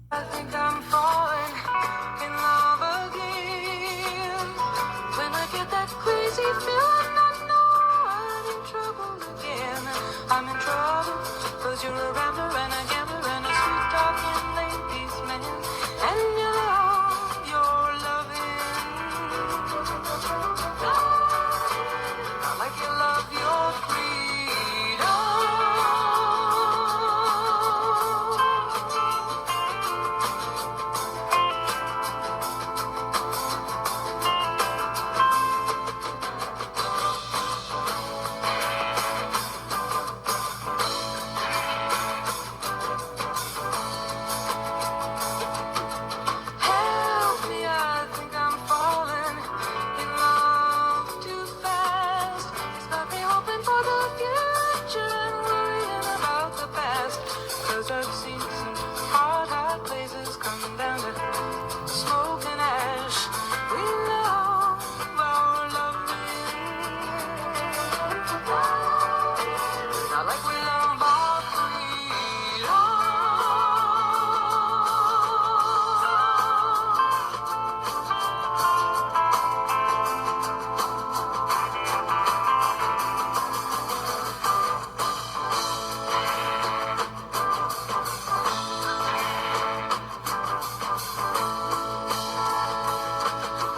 I think I'm falling in love again. When I get that crazy feeling, I know I'm in trouble again. I'm in trouble, cause you're a rambler and a gambler and a sweet talking ladies man. And you love your loving, not like you love your freedom. Help me, I think I'm falling in love too fast. It's got me hoping for the future and worrying about the past. Cause I've seen some hard places come down to smoke and ash. We love our loving, not like we love our freedom.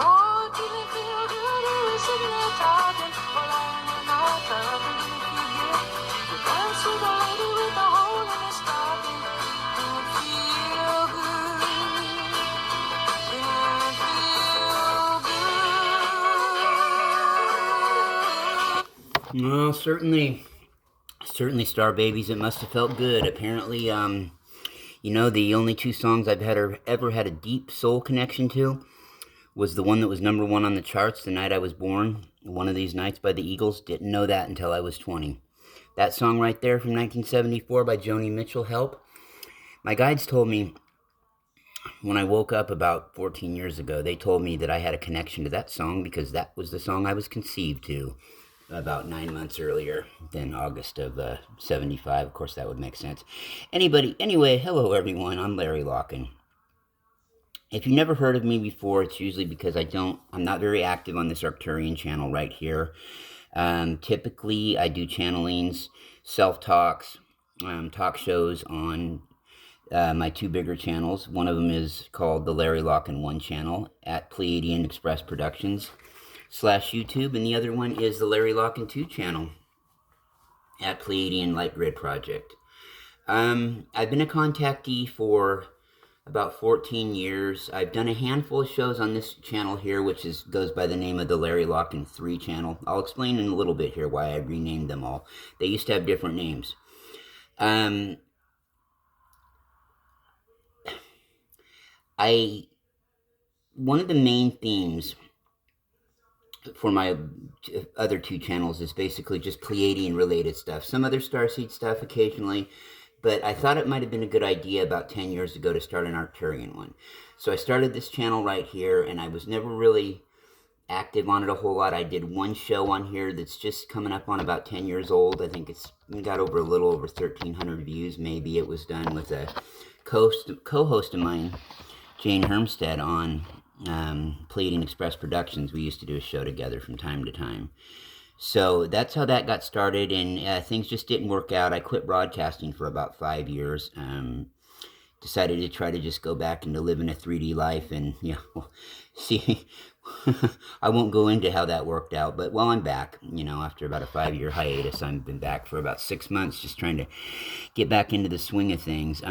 Oh, didn't feel good, we were sitting there talking, or lying in our tub, and didn't forget to dance with a lady with a hole in her stocking. It would feel good, it would feel good. Well, certainly, Star Babies, it must have felt good. Apparently, the only two songs I've ever had a deep soul connection to was the one that was number one on the charts the night I was born, One of These Nights by the Eagles. Didn't know that until I was 20. That song right there from 1974 by Joni Mitchell, Help. My guides told me when I woke up about 14 years ago, they told me that I had a connection to that song because that was the song I was conceived to about 9 months earlier than August of 75. Of course, that would make sense. Anyway, hello everyone. I'm Larry Locken. If you've never heard of me before, it's usually because I'm not very active on this Arcturian channel right here. Typically, I do channelings, self-talks, talk shows on my two bigger channels. One of them is called the Larry Locken 1 channel at Pleiadian Express Productions /YouTube, and the other one is the Larry Locken 2 channel at Pleiadian Light Grid Project. I've been a contactee for about 14 years. I've done a handful of shows on this channel here, which goes by the name of the Larry Locken 3 channel. I'll explain in a little bit here why I renamed them all. They used to have different names. One of the main themes for my other two channels is basically just Pleiadian related stuff. Some other Starseed stuff occasionally, but I thought it might have been a good idea about 10 years ago to start an Arcturian one. So I started this channel right here, and I was never really active on it a whole lot. I did one show on here that's just coming up on about 10 years old. I think it's got a little over 1,300 views maybe. It was done with a co-host of mine, Jane Hermstead, on Pleiadian Express Productions. We used to do a show together from time to time. So that's how that got started, and things just didn't work out. I quit broadcasting for about 5 years. Decided to try to just go back into living a 3D life, and see, I won't go into how that worked out, but I'm back, after about a 5-year hiatus. I've been back for about 6 months, just trying to get back into the swing of things.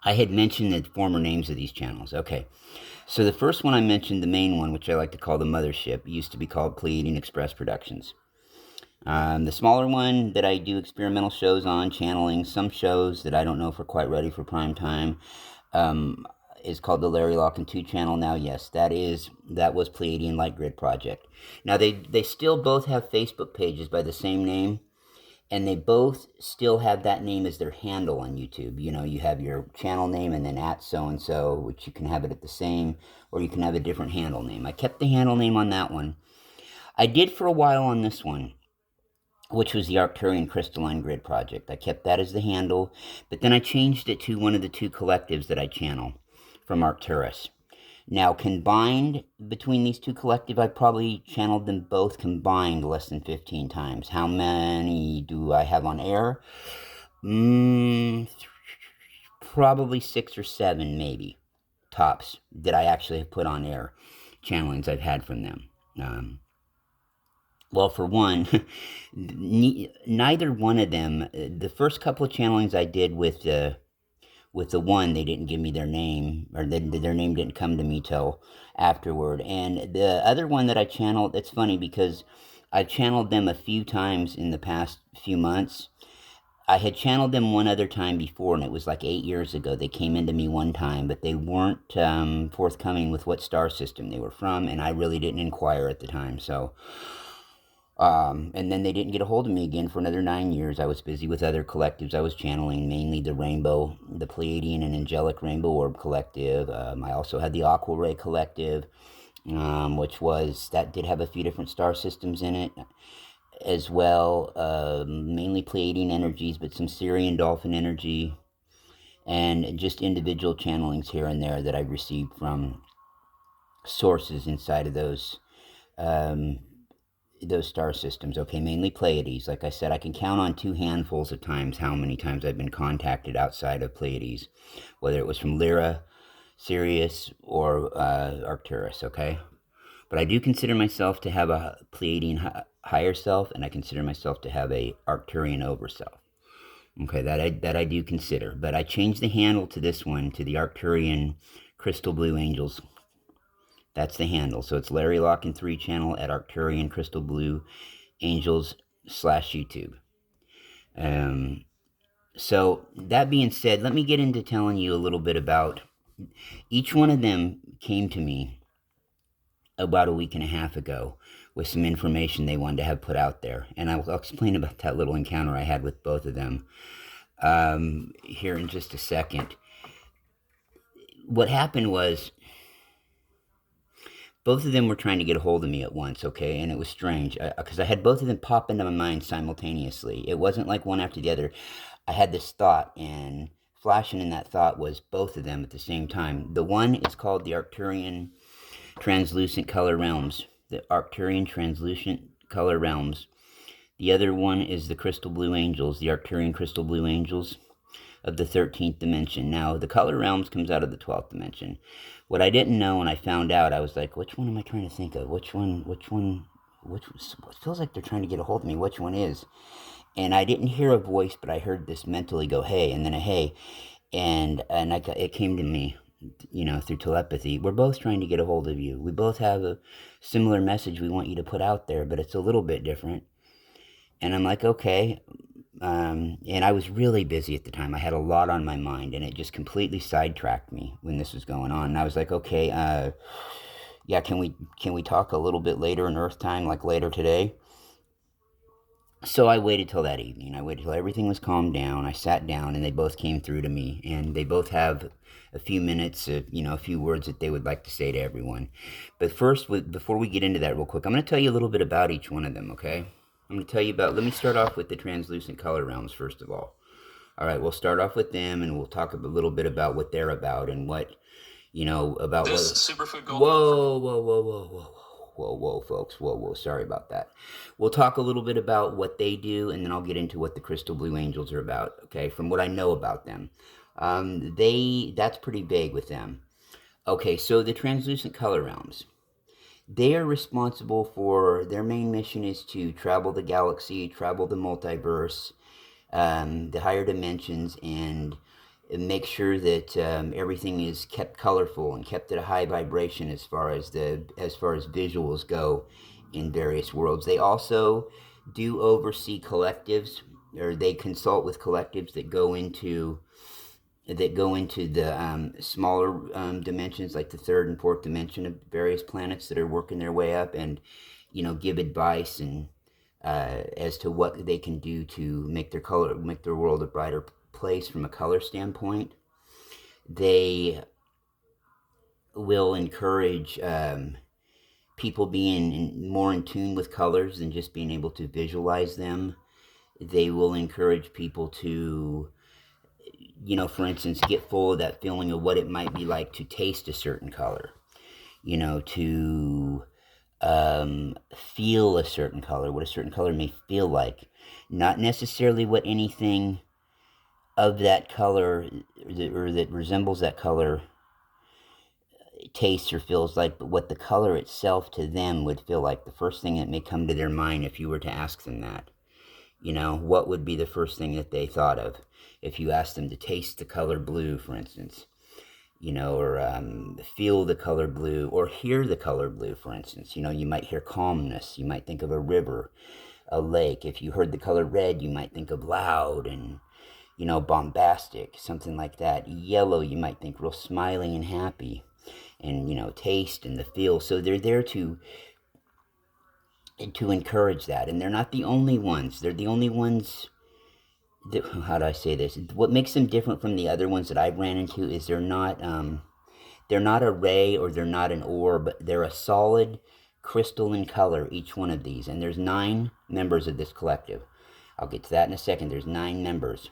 I had mentioned the former names of these channels. Okay, so the first one I mentioned, the main one, which I like to call the mothership, used to be called Pleiadian Express Productions. The smaller one that I do experimental shows on, channeling some shows that I don't know if are quite ready for prime time, is called the Larry Locken 2 channel. Now, yes, that was Pleiadian Light Grid Project. Now, they still both have Facebook pages by the same name, and they both still have that name as their handle on YouTube. You have your channel name and then at so-and-so, which you can have it at the same, or you can have a different handle name. I kept the handle name on that one. I did for a while on this one. which was the Arcturian Crystalline Grid Project. I kept that as the handle, but then I changed it to one of the two collectives that I channel from Arcturus. Now, combined between these two collective, I probably channeled them both combined less than 15 times. How many do I have on air? Probably 6 or 7, maybe, tops, that I actually have put on air channelings I've had from them. Well, for one, neither one of them. The first couple of channelings I did with the one, they didn't give me their name, or their name didn't come to me till afterward. And the other one that I channeled, it's funny because I channeled them a few times in the past few months. I had channeled them one other time before, and it was like 8 years ago. They came into me one time, but they weren't forthcoming with what star system they were from, and I really didn't inquire at the time. So, and then they didn't get a hold of me again for another 9 years. I was busy with other collectives I was channeling, mainly the Rainbow, the Pleiadian and Angelic Rainbow Orb Collective. I also had the Aqua Ray Collective, that did have a few different star systems in it as well, mainly Pleiadian energies, but some Sirian Dolphin energy, and just individual channelings here and there that I received from sources inside of those star systems. Okay, mainly Pleiades. Like I said, I can count on 2 handfuls of times how many times I've been contacted outside of Pleiades, whether it was from Lyra, Sirius, or Arcturus, okay? But I do consider myself to have a Pleiadian higher self, and I consider myself to have a Arcturian overself. Okay, that I do consider. But I changed the handle to this one, to the Arcturian Crystal Blue Angels. That's the handle. So it's Larry Locken 3 channel at Arcturian Crystal Blue Angels /YouTube. So that being said, let me get into telling you a little bit about each one of them. Came to me about a week and a half ago with some information they wanted to have put out there, and I'll explain about that little encounter I had with both of them here in just a second. What happened was, both of them were trying to get a hold of me at once, okay? And it was strange because I had both of them pop into my mind simultaneously. It wasn't like one after the other. I had this thought, and flashing in that thought was both of them at the same time. The one is called the Arcturian Translucent Color Realms. The Arcturian Translucent Color Realms. The other one is the Crystal Blue Angels, the Arcturian Crystal Blue Angels of the 13th dimension. Now, the Color Realms comes out of the 12th dimension. What I didn't know when I found out, I was like, which one am I trying to think of? What feels like they're trying to get a hold of me? Which one is? And I didn't hear a voice, but I heard this mentally go, hey, and then a hey. And it came to me, through telepathy. We're both trying to get a hold of you. We both have a similar message we want you to put out there, but it's a little bit different. And I'm like, okay. And I was really busy at the time. I had a lot on my mind, and it just completely sidetracked me when this was going on. And I was like, okay, yeah, can we talk a little bit later in Earth time, like later today? So I waited till that evening. I waited till everything was calmed down. I sat down, and they both came through to me, and they both have a few minutes of, a few words that they would like to say to everyone. But first, before we get into that real quick, I'm going to tell you a little bit about each one of them, okay? I'm going to tell you let me start off with the translucent color realms first of all. All right, we'll start off with them, and we'll talk a little bit about what they're about and what, about this superfood gold. Whoa, folks. Whoa. Sorry about that. We'll talk a little bit about what they do, and then I'll get into what the Crystal Blue Angels are about, okay, from what I know about them. That's pretty vague with them. Okay, so the translucent color realms. They are responsible for, their main mission is to travel the galaxy, travel the multiverse, the higher dimensions, and make sure that everything is kept colorful and kept at a high vibration as far as visuals go in various worlds. They also do oversee collectives, or they consult with collectives that go into the smaller dimensions, like the 3rd and 4th dimension of various planets that are working their way up, and give advice and as to what they can do to make their world a brighter place from a color standpoint. They will encourage people being more in tune with colors than just being able to visualize them. They will encourage people to, for instance, get full of that feeling of what it might be like to taste a certain color, to feel a certain color, what a certain color may feel like. Not necessarily what anything of that color or that resembles that color tastes or feels like, but what the color itself to them would feel like. The first thing that may come to their mind if you were to ask them that. What would be the first thing that they thought of if you asked them to taste the color blue, for instance, or feel the color blue or hear the color blue, for instance. You might hear calmness. You might think of a river, a lake. If you heard the color red, you might think of loud and, bombastic, something like that. Yellow, you might think real smiling and happy, and, taste and the feel. So they're there to encourage that. And they're not the only ones. They're the only ones that, how do I say this? What makes them different from the other ones that I've ran into is they're not a ray or they're not an orb. They're a solid crystalline color, each one of these. And there's 9 members of this collective. I'll get to that in a second. There's 9 members.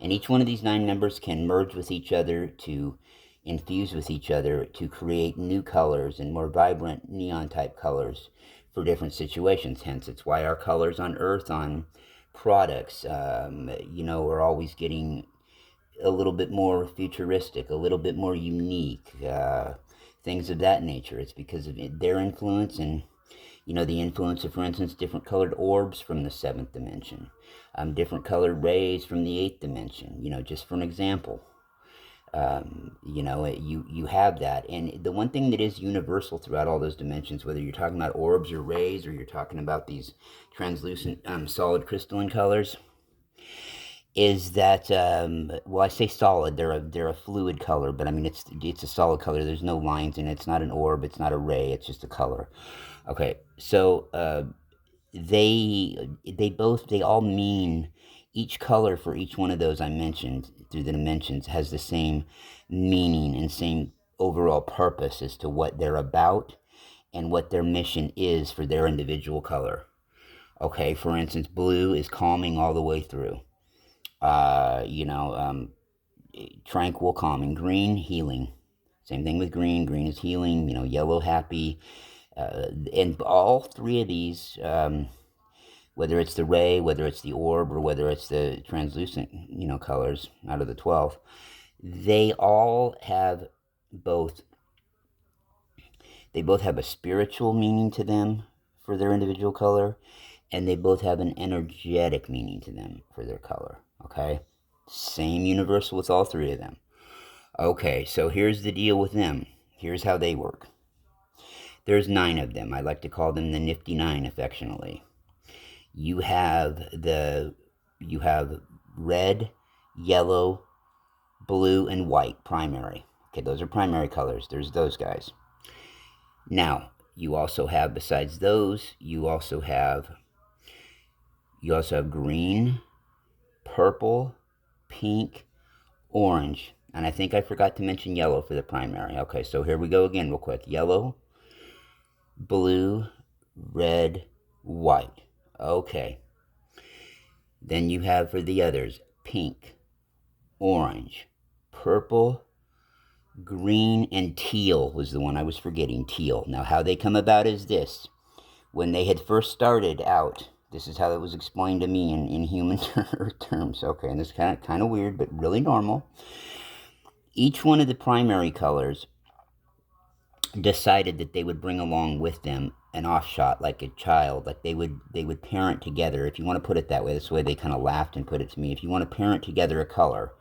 And each one of these 9 members can merge with each other to infuse with each other to create new colors and more vibrant neon type colors for different situations. Hence, it's why our colors on Earth, on products, are always getting a little bit more futuristic, a little bit more unique, things of that nature. It's because of their influence and, the influence of, for instance, different colored orbs from the 7th dimension, different colored rays from the 8th dimension, just for an example. You have that. And the one thing that is universal throughout all those dimensions, whether you're talking about orbs or rays, or you're talking about these translucent, solid crystalline colors, is that, I say solid, they're a fluid color, but I mean, it's a solid color. There's no lines in it. It's not an orb. It's not a ray. It's just a color. Okay. So, they all mean, each color for each one of those I mentioned through the dimensions has the same meaning and same overall purpose as to what they're about and what their mission is for their individual color. Okay, for instance, blue is calming all the way through. Tranquil, calming. Green, healing. Same thing with green. Green is healing. Yellow, happy. And all 3 of these, whether it's the ray, whether it's the orb, or whether it's the translucent, colors out of the 12, they all have both have a spiritual meaning to them for their individual color, and they both have an energetic meaning to them for their color, okay? Same universal with all 3 of them. Okay, so here's the deal with them. Here's how they work. There's 9 of them. I like to call them the Nifty 9 affectionately. You have red, yellow, blue, and white, primary. Okay, those are primary colors. There's those guys. Now, you also have, besides those, you also have green, purple, pink, orange, and I think I forgot to mention yellow for the primary. Okay, so here we go again real quick. Yellow, blue, red, white. Okay. Then you have for the others, pink, orange, purple, green, and teal was the one I was forgetting, teal. Now, how they come about is this. When they had first started out, this is how it was explained to me in human terms. Okay, and this is kind of weird, but really normal. Each one of the primary colors decided that they would bring along with them an offshot, like a child, like they would parent together. If you want to put it that way, that's the way they kind of laughed and put it to me. If you want to parent together a color,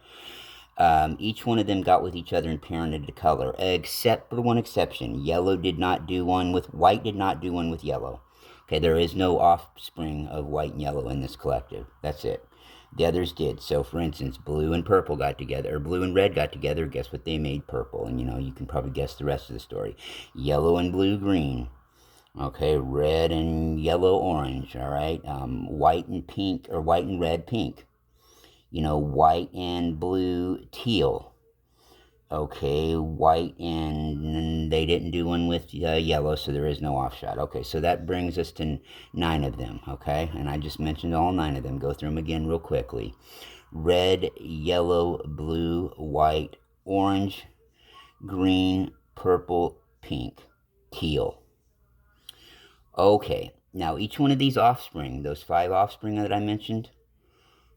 each one of them got with each other and parented a color, except for one exception. Yellow did not do one with white, did not do one with yellow. Okay, there is no offspring of white and yellow in this collective. That's it. The others did. So, for instance, blue and purple got together, or blue and red got together. Guess what they made? Purple. And, you can probably guess the rest of the story. Yellow and blue, green. Okay, red and yellow, orange. All right, white and pink, or white and red, pink. White and blue, teal. Okay, white, and they didn't do one with yellow, so there is no offshot. Okay, so that brings us to 9 of them, okay? And I just mentioned all 9 of them. Go through them again real quickly. Red, yellow, blue, white, orange, green, purple, pink, teal. Okay, now each one of these offspring, those 5 offspring that I mentioned,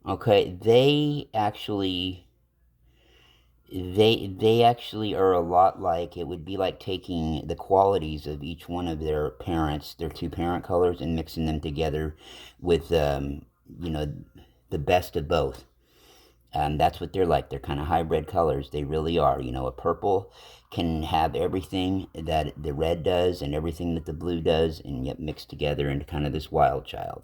okay, they actually are a lot like, it would be like taking the qualities of each one of their parents, their 2 parent colors, and mixing them together with you know, the best of both. That's what they're like. They're kind of hybrid colors. They really are. You know, a purple can have everything that the red does and everything that the blue does, and yet mixed together into kind of this wild child.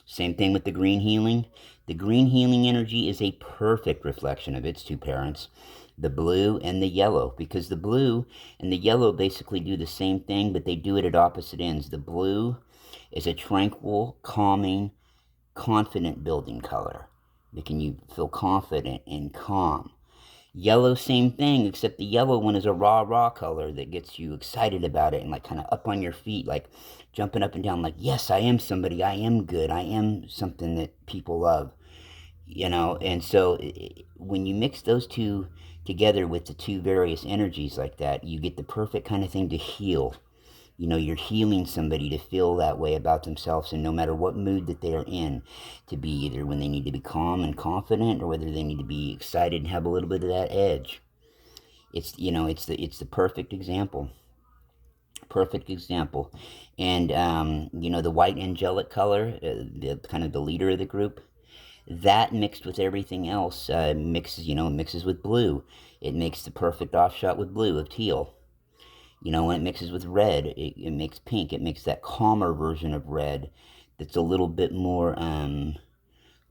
Same thing with the green healing. The green healing energy is a perfect reflection of its 2 parents, the blue and the yellow, because the blue and the yellow basically do the same thing, but they do it at opposite ends. The blue is a tranquil, calming, confident building color, making you feel confident and calm. Yellow, same thing, except the yellow one is a raw color that gets you excited about it and like kind of up on your feet, like jumping up and down, like, yes, I am somebody, I am good, I am something that people love, you know. And so when you mix those 2 together with the 2 various energies like that, you get the perfect kind of thing to heal. You know, you're healing somebody to feel that way about themselves, and no matter what mood that they are in, to be either when they need to be calm and confident, or whether they need to be excited and have a little bit of that edge. It's, you know, it's the perfect example. Perfect example. And you know, the white angelic color, the kind of the leader of the group, that mixed with everything else mixes with blue. It makes the perfect offshot with blue of teal. You know, when it mixes with red, it makes pink. It makes that calmer version of red that's a little bit more,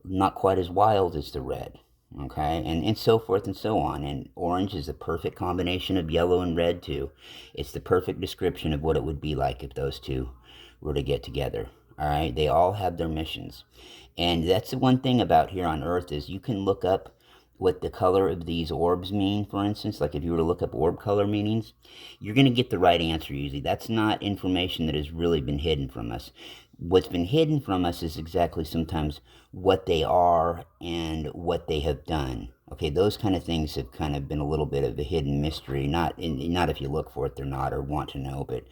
not quite as wild as the red. Okay, and so forth and so on. And orange is the perfect combination of yellow and red, too. It's the perfect description of what it would be like if those 2 were to get together. All right, they all have their missions. And that's the one thing about here on Earth, is you can look up what the color of these orbs mean, for instance. Like if you were to look up orb color meanings, you're going to get the right answer usually. That's not information that has really been hidden from us. What's been hidden from us is exactly sometimes what they are and what they have done. Okay, those kind of things have kind of been a little bit of a hidden mystery. Not if you look for it, they're not, or want to know, but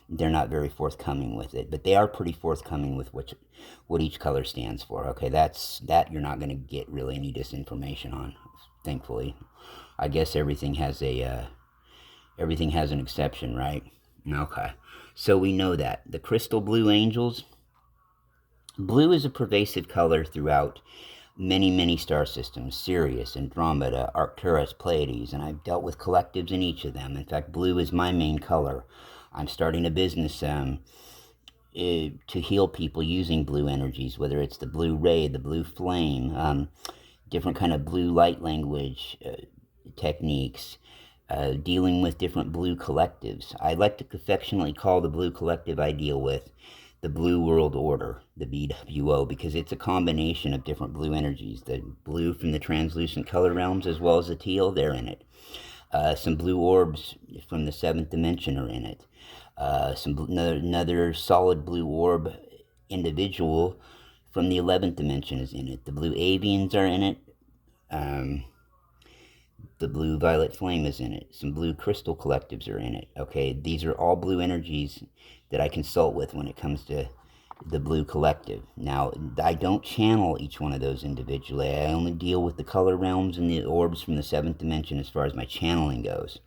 they're not very forthcoming with it. But they are pretty forthcoming with what each color stands for. Okay, that you're not going to get really any disinformation on, thankfully. I guess everything has an exception, right? Okay, so we know that the crystal blue angels. Blue is a pervasive color throughout many star systems: Sirius, Andromeda, Arcturus, Pleiades, and I've dealt with collectives in each of them. In fact, blue is my main color. I'm starting a business to heal people using blue energies, whether it's the blue ray, the blue flame, different kind of blue light language techniques, dealing with different blue collectives. I like to affectionately call the blue collective I deal with the Blue World Order, the BWO, because it's a combination of different blue energies. The blue from the translucent color realms, as well as the teal, they're in it. Some blue orbs from the 7th dimension are in it. Another solid blue orb individual from the 11th dimension is in it. The blue avians are in it. The blue violet flame is in it. Some blue crystal collectives are in it. Okay, these are all blue energies that I consult with when it comes to the blue collective. Now, I don't channel each one of those individually. I only deal with the color realms and the orbs from the 7th dimension as far as my channeling goes.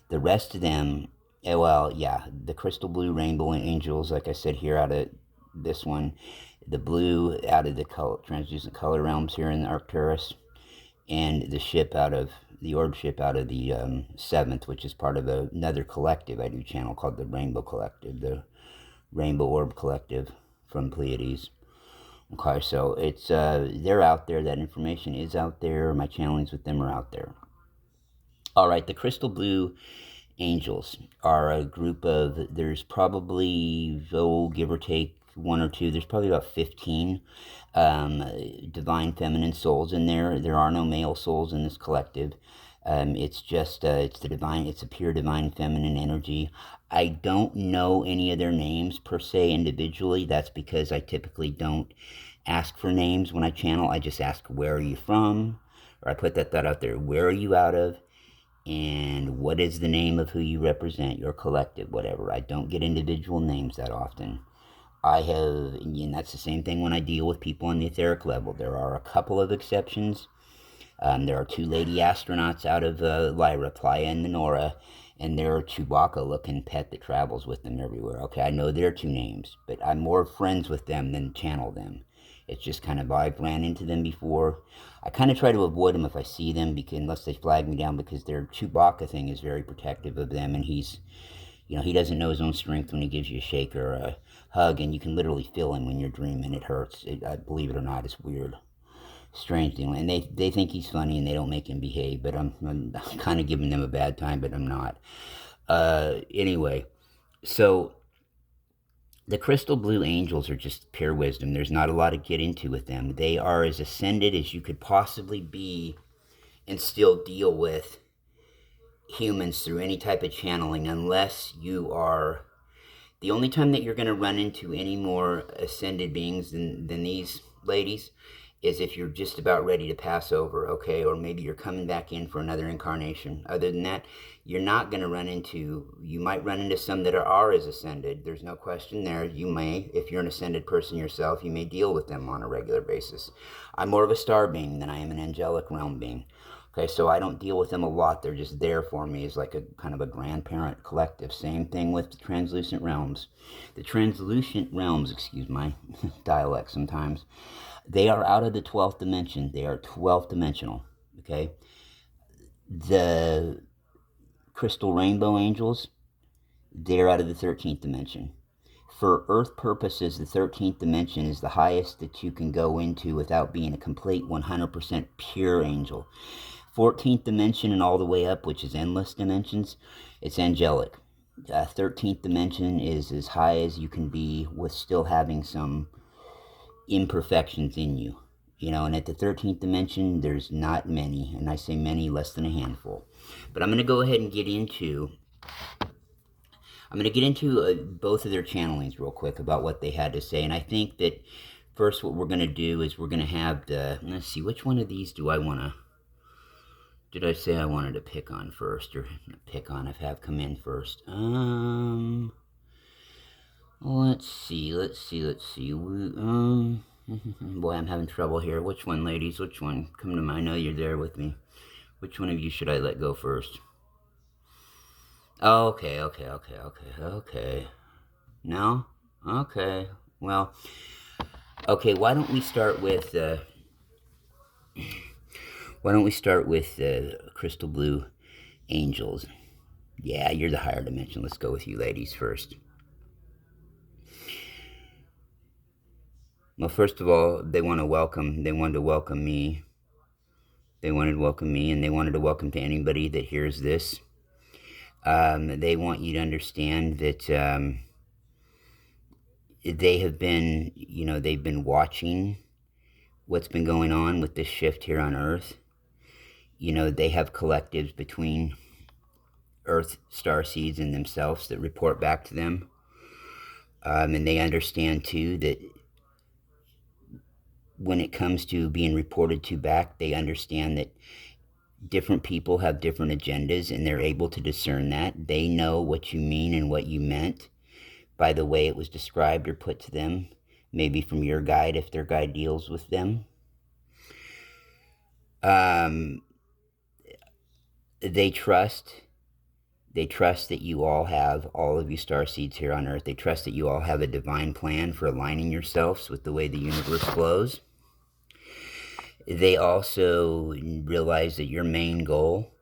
The rest of them, the crystal blue rainbow angels, like I said here, out of this one, the blue out of the translucent color realms here in the Arcturus, and the orb ship out of the 7th, which is part of another collective I do channel called the Rainbow Collective, the Rainbow Orb Collective from Pleiades. Okay, so it's they're out there. That information is out there. My channelings with them are out there. All right, the crystal blue angels are a group of, there's probably, give or take 1 or 2, there's probably about 15 divine feminine souls in there. There are no male souls in this collective. It's just, it's the divine, it's a pure divine feminine energy. I don't know any of their names per se individually. That's because I typically don't ask for names when I channel. I just ask, where are you from? Or I put that thought out there, where are you out of? And what is the name of who you represent, your collective, whatever. I don't get individual names that often. I have, and that's the same thing when I deal with people on the etheric level. There are a couple of exceptions. There are two lady astronauts out of Lyra, Playa and Minora, and there are Chewbacca-looking pet that travels with them everywhere. Okay, I know their two names, but I'm more friends with them than channel them. It's just kind of, I've ran into them before. I kind of try to avoid them if I see them, because unless they flag me down, because their Chewbacca thing is very protective of them, and he's, he doesn't know his own strength when he gives you a shake or a hug, and you can literally feel him when you're dreaming. It hurts. I believe it or not, it's weird. Strange thing. And they think he's funny and they don't make him behave, but I'm kind of giving them a bad time, but I'm not. Anyway, so the crystal blue angels are just pure wisdom. There's not a lot to get into with them. They are as ascended as you could possibly be and still deal with humans through any type of channeling, unless you are... The only time that you're going to run into any more ascended beings than these ladies is if you're just about ready to pass over, okay? Or maybe you're coming back in for another incarnation. Other than that, you're not going to run into... You might run into some that are as ascended. There's no question there. You may, if you're an ascended person yourself, you may deal with them on a regular basis. I'm more of a star being than I am an angelic realm being. Okay, so I don't deal with them a lot. They're just there for me as like a kind of a grandparent collective. Same thing with the translucent realms. The translucent realms, excuse my dialect sometimes, they are out of the 12th dimension. They are 12th dimensional, okay? The crystal rainbow angels, they're out of the 13th dimension. For Earth purposes, the 13th dimension is the highest that you can go into without being a complete 100% pure angel. 14th dimension and all the way up, which is endless dimensions, it's angelic. 13th dimension is as high as you can be with still having some imperfections in you. And at the 13th dimension, there's not many, and I say many, less than a handful. But I'm going to go ahead and get into... both of their channelings real quick about what they had to say. And I think that first what we're going to do is we're going to have the... Let's see, which one of these do I want to... Did I say I wanted to pick on first, or pick on, have come in first? Let's see. Boy, I'm having trouble here. Which one, ladies? Which one? Come to mind. I know you're there with me. Which one of you should I let go first? Okay. No? Okay. Well, okay, why don't we start with... crystal blue angels. Yeah, you're the higher dimension. Let's go with you ladies first. Well, first of all, they wanted to welcome me. They wanted to welcome me, and they wanted to welcome to anybody that hears this. They want you to understand that they have been, they've been watching what's been going on with this shift here on Earth. They have collectives between Earth starseeds and themselves that report back to them. And they understand, too, that when it comes to being reported to back, they understand that different people have different agendas, and they're able to discern that. They know what you mean and what you meant by the way it was described or put to them, maybe from your guide if their guide deals with them. They trust that you all have, all of you starseeds here on Earth, they trust that you all have a divine plan for aligning yourselves with the way the universe flows. They also realize that your main goal,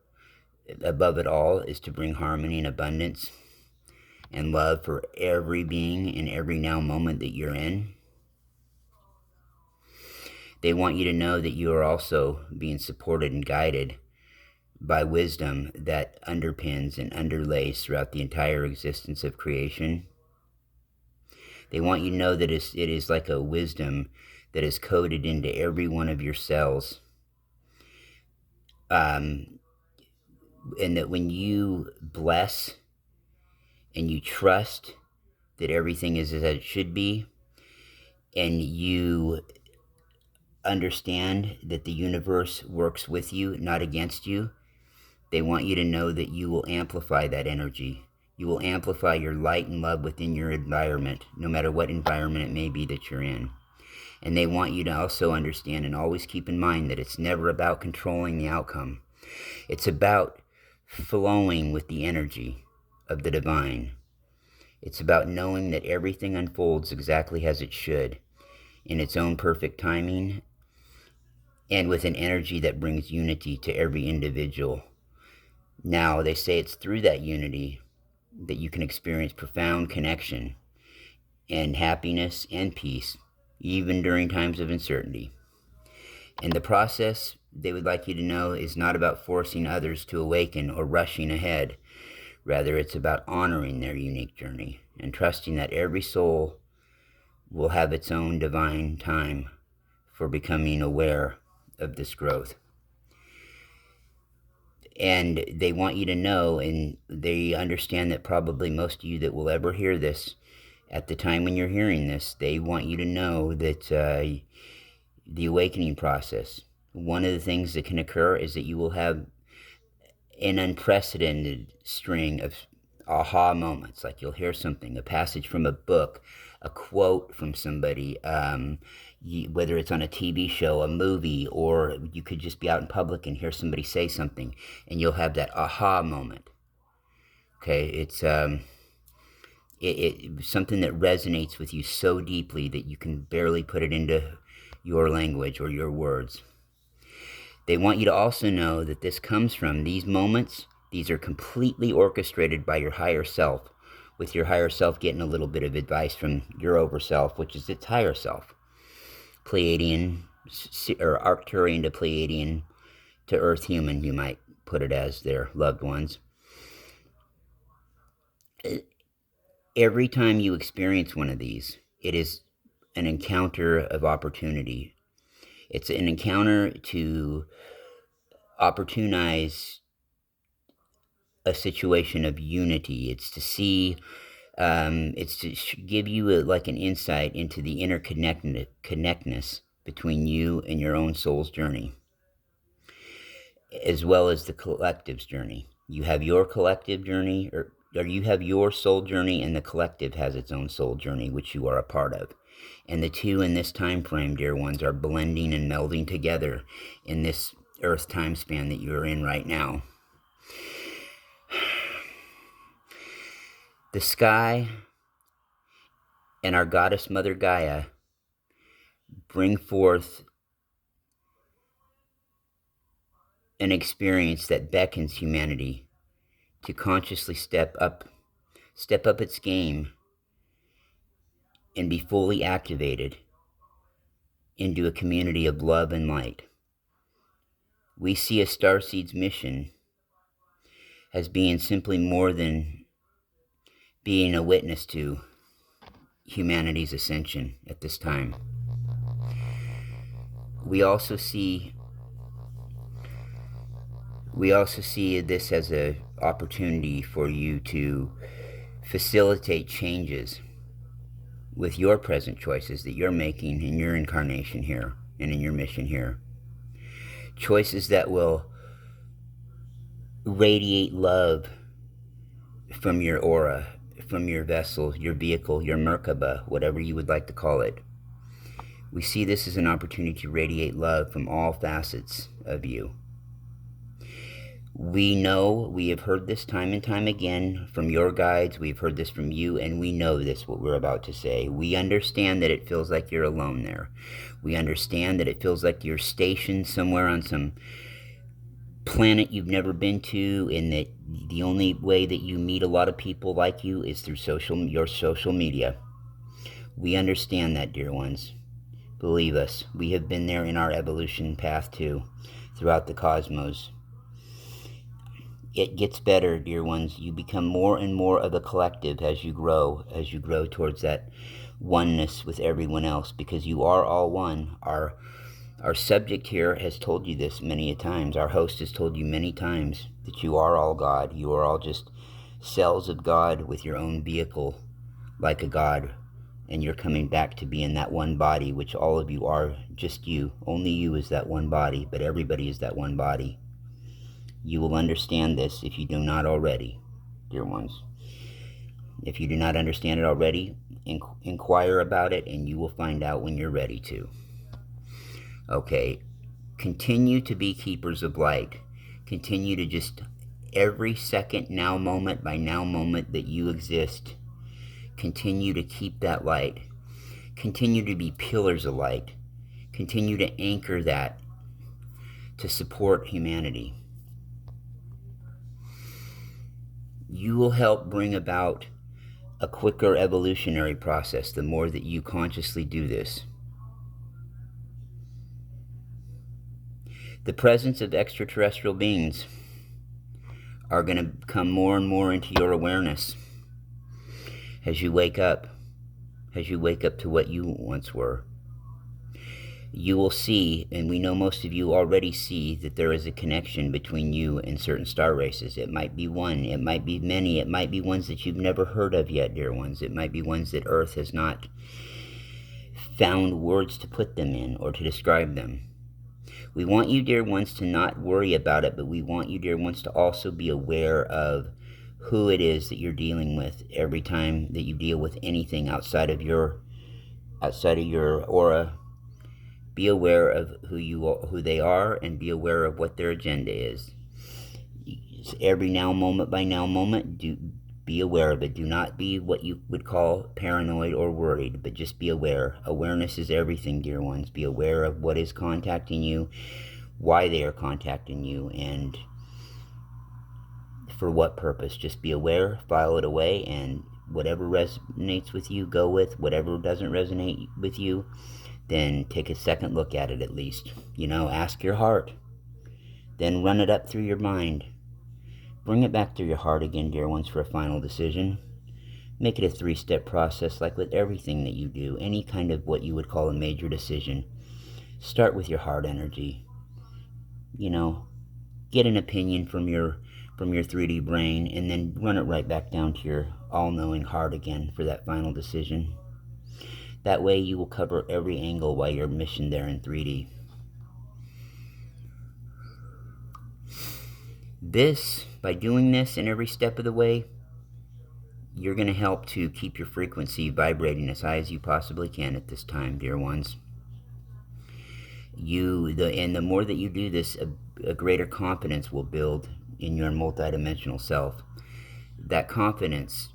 above it all, is to bring harmony and abundance and love for every being in every now moment that you're in. They want you to know that you are also being supported and guided by wisdom that underpins and underlays throughout the entire existence of creation. They want you to know that it is like a wisdom that is coded into every one of your cells. and that when you bless and you trust that everything is as it should be, and you understand that the universe works with you, not against you, they want you to know that you will amplify that energy. You will amplify your light and love within your environment, no matter what environment it may be that you're in. And they want you to also understand and always keep in mind that it's never about controlling the outcome. It's about flowing with the energy of the divine. It's about knowing that everything unfolds exactly as it should, in its own perfect timing, and with an energy that brings unity to every individual. Now, they say it's through that unity that you can experience profound connection and happiness and peace, even during times of uncertainty. And the process, they would like you to know, is not about forcing others to awaken or rushing ahead. Rather, it's about honoring their unique journey and trusting that every soul will have its own divine time for becoming aware of this growth. And they want you to know, and they understand that probably most of you that will ever hear this, at the time when you're hearing this, they want you to know that the awakening process, one of the things that can occur is that you will have an unprecedented string of aha moments. Like you'll hear something, a passage from a book, a quote from somebody, whether it's on a TV show, a movie, or you could just be out in public and hear somebody say something, and you'll have that aha moment. Okay, it's something that resonates with you so deeply that you can barely put it into your language or your words. They want you to also know that this comes from these moments. These are completely orchestrated by your higher self, with your higher self getting a little bit of advice from your overself, which is its higher self. Pleiadian, or Arcturian to Pleiadian to Earth human, you might put it as their loved ones. Every time you experience one of these, it is an encounter of opportunity. It's an encounter to opportunize a situation of unity. It's to see, it's to give you like an insight into the interconnectedness between you and your own soul's journey, as well as the collective's journey. You have your collective journey, or you have your soul journey, and the collective has its own soul journey, which you are a part of. And the two in this time frame, dear ones, are blending and melding together in this Earth time span that you're in right now. The sky and our goddess Mother Gaia bring forth an experience that beckons humanity to consciously step up its game and be fully activated into a community of love and light. We see a Starseeds mission as being simply more than being a witness to humanity's ascension at this time. We also see this as an opportunity for you to facilitate changes with your present choices that you're making in your incarnation here and in your mission here. Choices that will radiate love from your aura, from your vessel, your vehicle, your Merkaba, whatever you would like to call it. We see this as an opportunity to radiate love from all facets of you. We know, we have heard this time and time again from your guides, we've heard this from you, and we know this, what we're about to say. We understand that it feels like you're alone there. We understand that it feels like you're stationed somewhere on some planet you've never been to, and that the only way that you meet a lot of people like you is through your social media. We understand that, dear ones. Believe us, we have been there in our evolution path too, throughout the cosmos. It gets better, dear ones. You become more and more of a collective as you grow towards that oneness with everyone else, because you are all one. Our subject here has told you this many a times. Our host has told you many times that you are all God. You are all just cells of God with your own vehicle like a God, and you're coming back to be in that one body, which all of you are just you. Only you is that one body, but everybody is that one body. You will understand this if you do not already, dear ones. If you do not understand it already, inquire about it, and you will find out when you're ready to. Okay, continue to be keepers of light. Continue to just, every second, now moment by now moment that you exist, continue to keep that light. Continue to be pillars of light. Continue to anchor that to support humanity. You will help bring about a quicker evolutionary process the more that you consciously do this. The presence of extraterrestrial beings are going to come more and more into your awareness as you wake up to what you once were. You will see, and we know most of you already see, that there is a connection between you and certain star races. It might be one, it might be many, it might be ones that you've never heard of yet, dear ones. It might be ones that Earth has not found words to put them in or to describe them. We want you, dear ones, to not worry about it, but we want you, dear ones, to also be aware of who it is that you're dealing with every time that you deal with anything outside of your aura. Be aware of who they are, and be aware of what their agenda is. Every now moment by now moment, be aware of it. Do not be what you would call paranoid or worried, but just be aware. Awareness is everything, dear ones. Be aware of what is contacting you, why they are contacting you, and for what purpose. Just be aware, file it away, and whatever resonates with you, go with. Whatever doesn't resonate with you, then take a second look at it at least. Ask your heart. Then run it up through your mind. Bring it back through your heart again, dear ones, for a final decision. Make it a 3-step process, like with everything that you do. Any kind of what you would call a major decision. Start with your heart energy. Get an opinion from your 3D brain, and then run it right back down to your all-knowing heart again for that final decision. That way you will cover every angle while you're mission there in 3D. By doing this in every step of the way, you're going to help to keep your frequency vibrating as high as you possibly can at this time, dear ones. And the more that you do this, a greater confidence will build in your multidimensional self. That confidence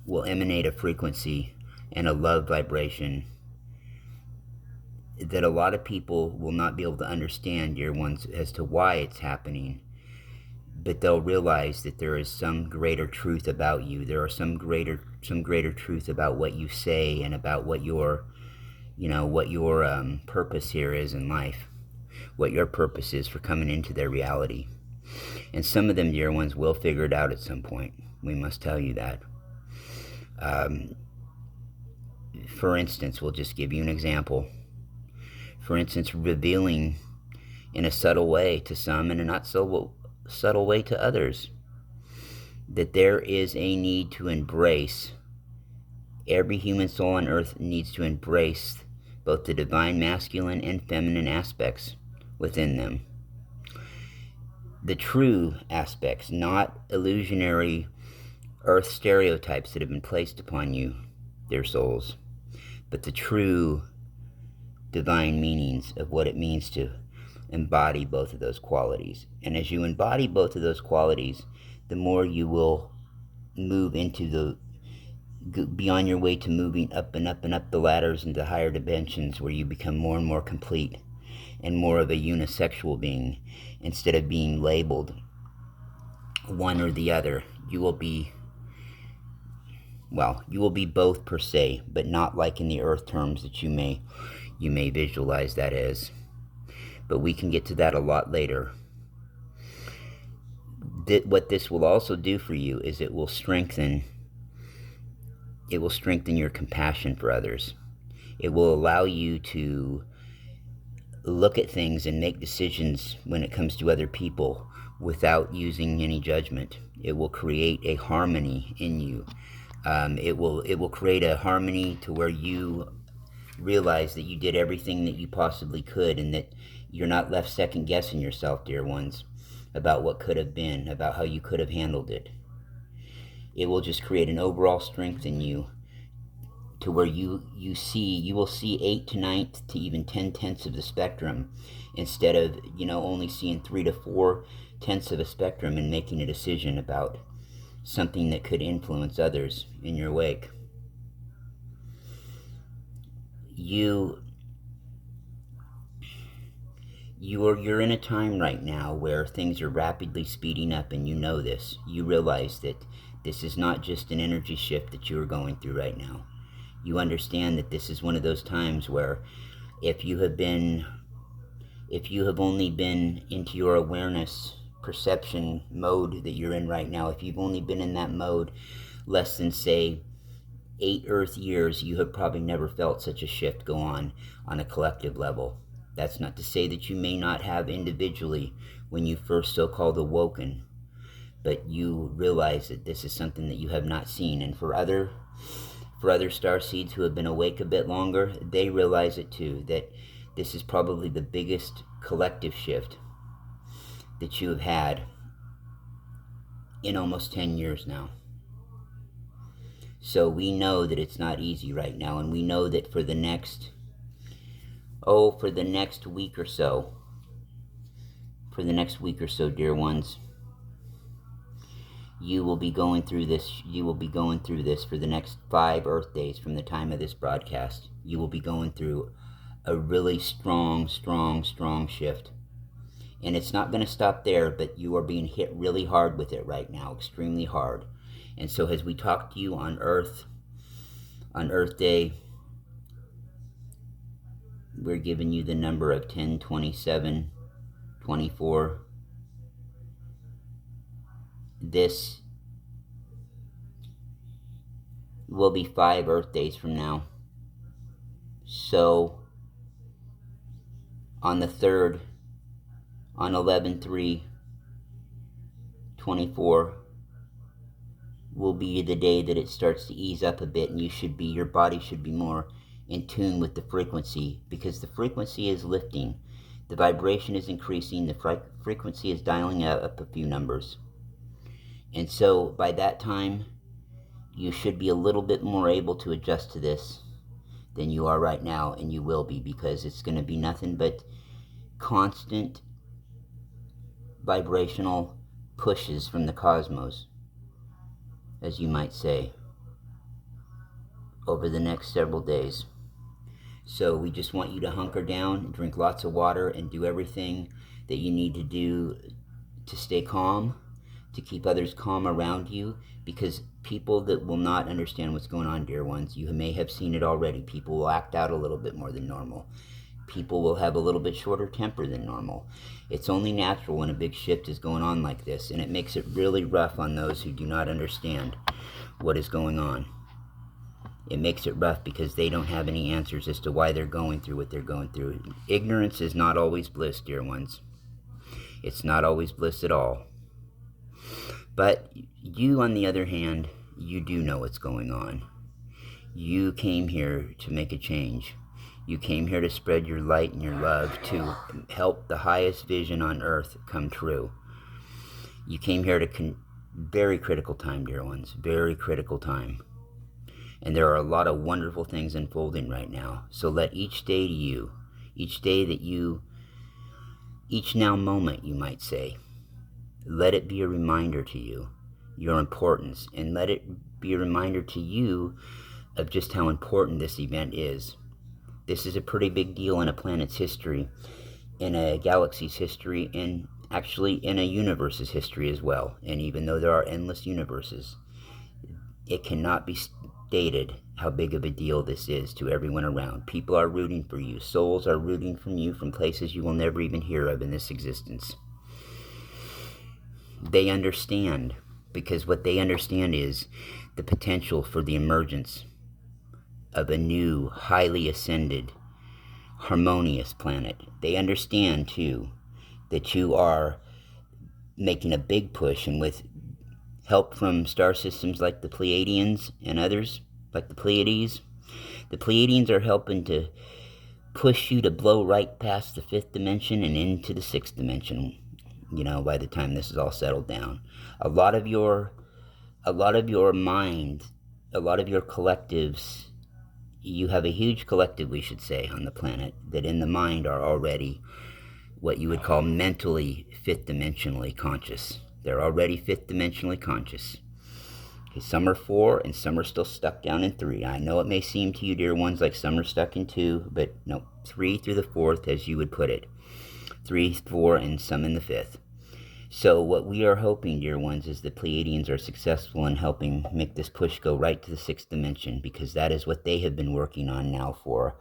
will emanate a frequency and a love vibration that a lot of people will not be able to understand, dear ones, as to why it's happening. But they'll realize that there is some greater truth about you. There are some greater truth about what you say, and about what your purpose here is in life. What your purpose is for coming into their reality. And some of them, dear ones, will figure it out at some point. We must tell you that. For instance, we'll just give you an example. For instance, revealing in a subtle way to some and a not so subtle way to others that there is a need to embrace. Every human soul on earth needs to embrace both the divine masculine and feminine aspects within them. The true aspects, not illusionary earth stereotypes that have been placed upon you, dear souls, but the true divine meanings of what it means to embody both of those qualities. And as you embody both of those qualities, the more you will move into be on your way to moving up and up and up the ladders into higher dimensions, where you become more and more complete and more of a unisexual being. Instead of being labeled one or the other, you will be both per se, but not like in the earth terms that you may visualize that as. But we can get to that a lot later. What this will also do for you is it will strengthen your compassion for others. It will allow you to look at things and make decisions when it comes to other people without using any judgment. It will create a harmony in you. It will create a harmony to where you realize that you did everything that you possibly could, and that you're not left second guessing yourself, dear ones, about what could have been, about how you could have handled it. It will just create an overall strength in you to where you will see 8 to 9 to even 10 tenths of the spectrum, instead of only seeing 3 to 4 tenths of a spectrum and making a decision about something that could influence others in your wake. You're in a time right now where things are rapidly speeding up, and you know this. You realize that this is not just an energy shift that you are going through right now. You understand that this is one of those times where if you have only been into your awareness perception mode that you're in right now, if you've only been in that mode less than, say, 8 Earth years, you have probably never felt such a shift go on a collective level. That's not to say that you may not have individually when you first so-called awoken, but you realize that this is something that you have not seen. And for other starseeds who have been awake a bit longer, they realize it too, that this is probably the biggest collective shift that you have had in almost 10 years now. So we know that it's not easy right now, and we know that for the next week or so, dear ones, you will be going through this for the next 5 Earth days from the time of this broadcast. You will be going through a really strong shift. And it's not going to stop there, but you are being hit really hard with it right now, extremely hard. And so as we talk to you on Earth Day, we're giving you the number of 10/27/24. This will be 5 Earth days from now. So on the 3rd, on 11/3/24, will be the day that it starts to ease up a bit, and your body should be more in tune with the frequency, because the frequency is lifting, the vibration is increasing, the frequency is dialing up a few numbers. And so by that time, you should be a little bit more able to adjust to this than you are right now, and you will be, because it's going to be nothing but constant vibrational pushes from the cosmos, as you might say, over the next several days. So we just want you to hunker down, drink lots of water, and do everything that you need to do to stay calm, to keep others calm around you, because people that will not understand what's going on, dear ones, you may have seen it already. People will act out a little bit more than normal. People will have a little bit shorter temper than normal. It's only natural when a big shift is going on like this, and it makes it really rough on those who do not understand what is going on. It makes it rough because they don't have any answers as to why they're going through what they're going through. Ignorance is not always bliss, dear ones. It's not always bliss at all. But you, on the other hand, you do know what's going on. You came here to make a change. You came here to spread your light and your love, to help the highest vision on earth come true. You came here to very critical time, dear ones, very critical time. And there are a lot of wonderful things unfolding right now. So let each day to you, each now moment, you might say, let it be a reminder to you, your importance, and let it be a reminder to you of just how important this event is. This is a pretty big deal in a planet's history, in a galaxy's history, and actually in a universe's history as well. And even though there are endless universes, it cannot be stated how big of a deal this is to everyone around. People are rooting for you. Souls are rooting for you from places you will never even hear of in this existence. They understand, because what they understand is the potential for the emergence of a new, highly ascended, harmonious planet. They understand, too, that you are making a big push, and with help from star systems like the Pleiadians and others, like the Pleiadians are helping to push you to blow right past the fifth dimension and into the sixth dimension. By the time this is all settled down, a lot of your mind, a lot of your collectives, you have a huge collective, we should say, on the planet that in the mind are already what you would call mentally fifth dimensionally conscious. They're already fifth dimensionally conscious. Okay, some are 4 and some are still stuck down in 3. I know it may seem to you, dear ones, like some are stuck in 2, but no, 3 through the 4th, as you would put it. 3, 4, and some in the 5th. So what we are hoping, dear ones, is the Pleiadians are successful in helping make this push go right to the 6th dimension, because that is what they have been working on now for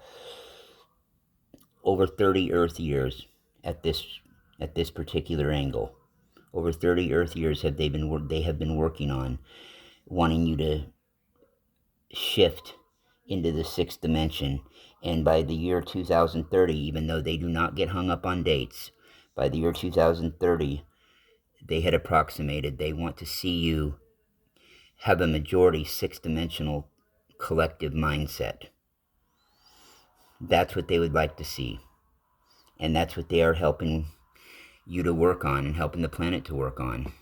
over 30 Earth years at this particular angle. Over 30 Earth years they have been working on wanting you to shift into the 6th dimension. And by the year 2030, even though they do not get hung up on dates, by the year 2030, they had approximated they want to see you have a majority 6th dimensional collective mindset. That's what they would like to see. And that's what they are helping you to work on and helping the planet to work on.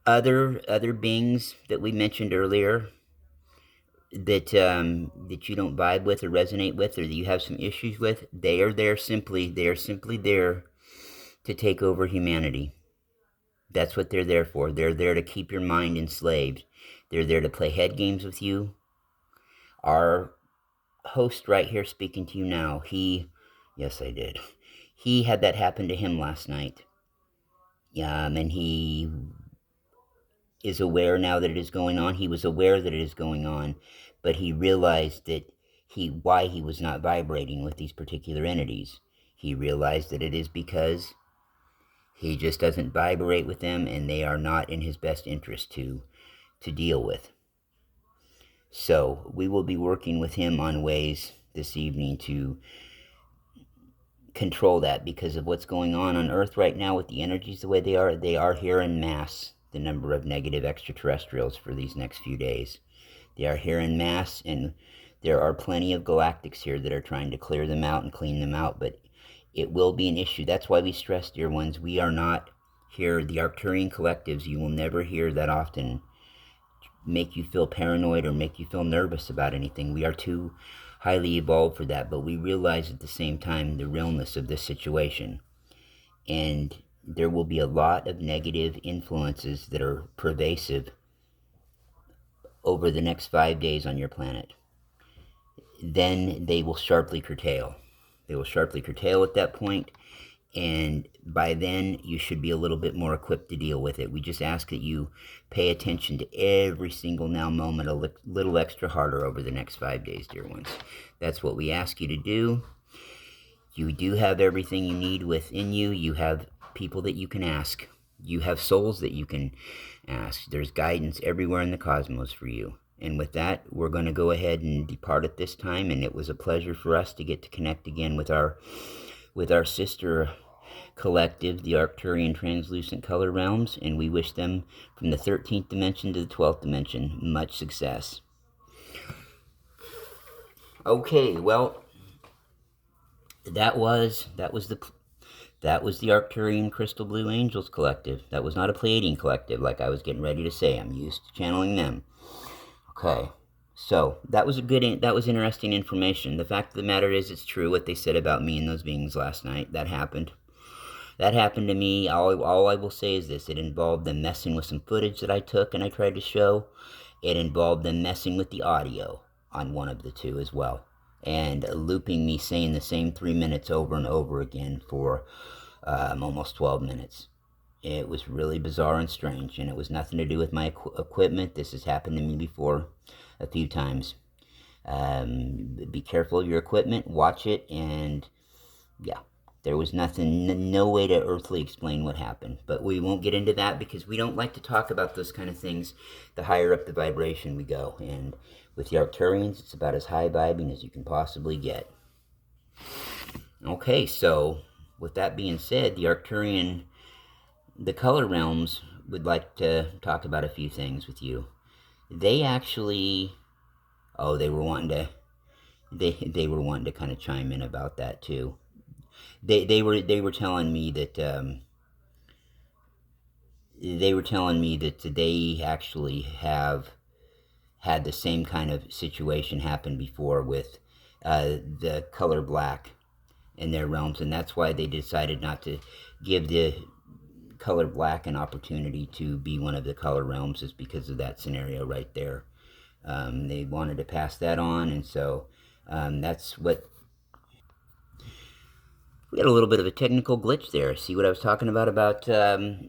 Other beings that we mentioned earlier that you don't vibe with or resonate with, or that you have some issues with, they are simply there to take over humanity. That's what they're there for. They're there to keep your mind enslaved. They're there to play head games with you. Our host right here speaking to you now, yes, I did. He had that happen to him last night. And he is aware now that it is going on. He was aware that it is going on, but he realized that why he was not vibrating with these particular entities. He realized that it is because he just doesn't vibrate with them, and they are not in his best interest to deal with. So we will be working with him on ways this evening to control that, because of what's going on Earth right now with the energies the way they are here in mass, the number of negative extraterrestrials for these next few days. They are here in mass, and there are plenty of galactics here that are trying to clear them out and clean them out, but it will be an issue. That's why we stress, dear ones, we are not here, the Arcturian collectives, you will never hear that often make you feel paranoid or make you feel nervous about anything. We are too highly evolved for that, but we realize at the same time the realness of this situation. And there will be a lot of negative influences that are pervasive over the next 5 days on your planet. Then they will sharply curtail. They will sharply curtail at that point, and by then you should be a little bit more equipped to deal with it. We just ask that you pay attention to every single now moment a little extra harder over the next 5 days, dear ones. That's what we ask you to do. You do have everything you need within you. You have people that you can ask. You have souls that you can ask. There's guidance everywhere in the cosmos for you. And with that, we're going to go ahead and depart at this time. And it was a pleasure for us to get to connect again with our sister collective, the Arcturian Translucent Color Realms. And we wish them, from the 13th dimension to the 12th dimension, much success. Okay, well, that was the Arcturian Crystal Blue Angels Collective. That was not a Pleiadian collective, like I was getting ready to say. I'm used to channeling them. Okay, so that was interesting information. The fact of the matter is, it's true what they said about me and those beings last night. That happened. That happened to me. All I will say is this: it involved them messing with some footage that I took and I tried to show. It involved them messing with the audio on one of the two as well, and looping me saying the same 3 minutes over and over again for almost 12 minutes. It was really bizarre and strange, and it was nothing to do with my equipment. This has happened to me before a few times. Be careful of your equipment, watch it, and yeah, there was nothing, no way to earthly explain what happened. But we won't get into that because we don't like to talk about those kind of things the higher up the vibration we go. And with the Arcturians, it's about as high vibing as you can possibly get. Okay, so with that being said, the color realms would like to talk about a few things with you. They actually, oh, they were wanting to kind of chime in about that too. They were telling me that they actually have had the same kind of situation happen before with the color black in their realms, and that's why they decided not to give the color black an opportunity to be one of the color realms, is because of that scenario right there. They wanted to pass that on, and so that's what we got a little bit of a technical glitch there. See what I was talking about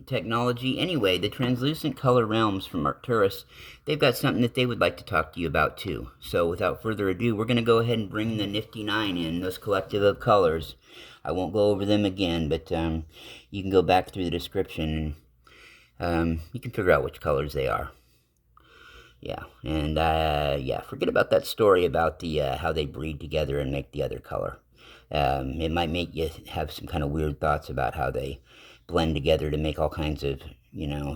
technology? Anyway, the translucent color realms from Arcturus, they've got something that they would like to talk to you about too. So without further ado, we're going to go ahead and bring the Nifty Nine in, those collective of colors. I won't go over them again, but you can go back through the description and you can figure out which colors they are. Yeah, and yeah, forget about that story about the how they breed together and make the other color. It might make you have some kind of weird thoughts about how they blend together to make all kinds of,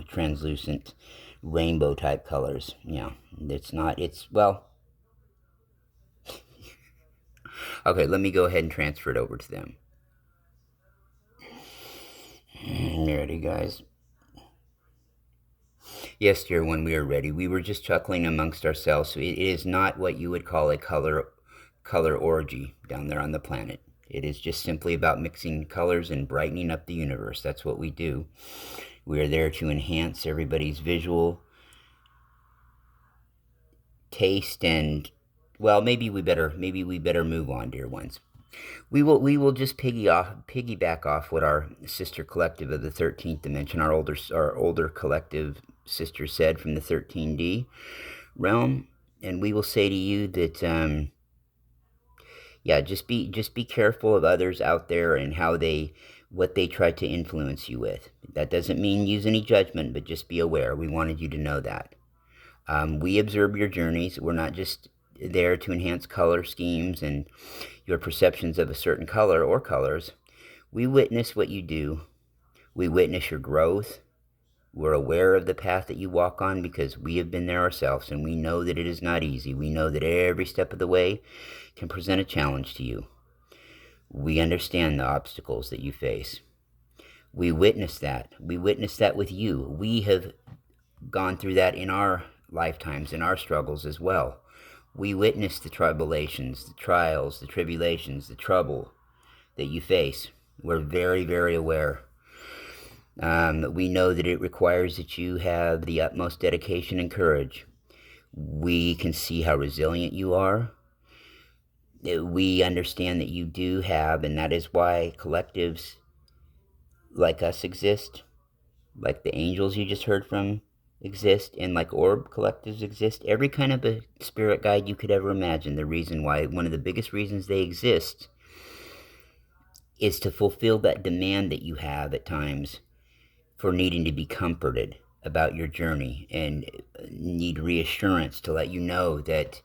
translucent rainbow type colors. It's not, it's, well, okay, let me go ahead and transfer it over to them. Ready, guys? Yes, dear, when we are ready. We were just chuckling amongst ourselves. So it is not what you would call a color orgy down there on the planet. It is just simply about mixing colors and brightening up the universe. That's what we do. We are there to enhance everybody's visual taste and, well, maybe we better move on, dear ones. We will just piggyback off what our sister collective of the 13th dimension, our older collective sister said from the 13D realm, and we will say to you that yeah, just be careful of others out there and what they try to influence you with. That doesn't mean use any judgment, but just be aware. We wanted you to know that. We observe your journeys. We're not just there to enhance color schemes and your perceptions of a certain color or colors. We witness what you do. We witness your growth. We're aware of the path that you walk on because we have been there ourselves, and we know that it is not easy. We know that every step of the way can present a challenge to you. We understand the obstacles that you face. We witness that. We witness that with you. We have gone through that in our lifetimes, in our struggles as well. We witness the tribulations, the trials, the tribulations, the trouble that you face. We're very, very aware. We know that it requires that you have the utmost dedication and courage. We can see how resilient you are. We understand that you do have, and that is why collectives like us exist, like the angels you just heard from exist, and like orb collectives exist. Every kind of a spirit guide you could ever imagine. The reason why, one of the biggest reasons they exist is to fulfill that demand that you have at times for needing to be comforted about your journey and need reassurance to let you know that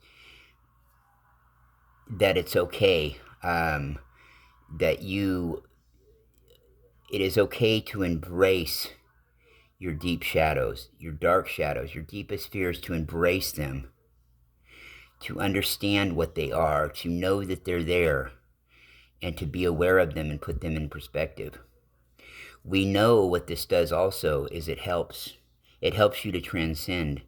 it's okay, that it is okay to embrace your deep shadows, your dark shadows, your deepest fears, to embrace them, to understand what they are, to know that they're there, and to be aware of them and put them in perspective. We know what this does also is it helps you to transcend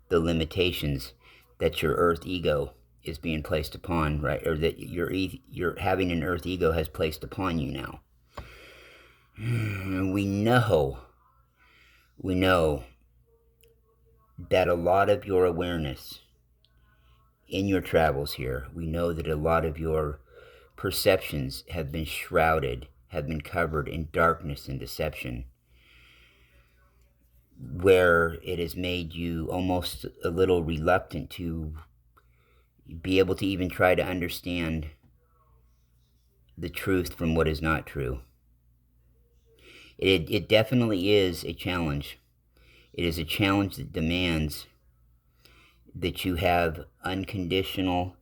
the limitations that your earth ego is being placed upon, right? Or that you're having an earth ego has placed upon you now. We know that a lot of your awareness in your travels here, we know that a lot of your perceptions have been shrouded, have been covered in darkness and deception, where it has made you almost a little reluctant to be able to even try to understand the truth from what is not true. It definitely is a challenge. It is a challenge that demands that you have unconditional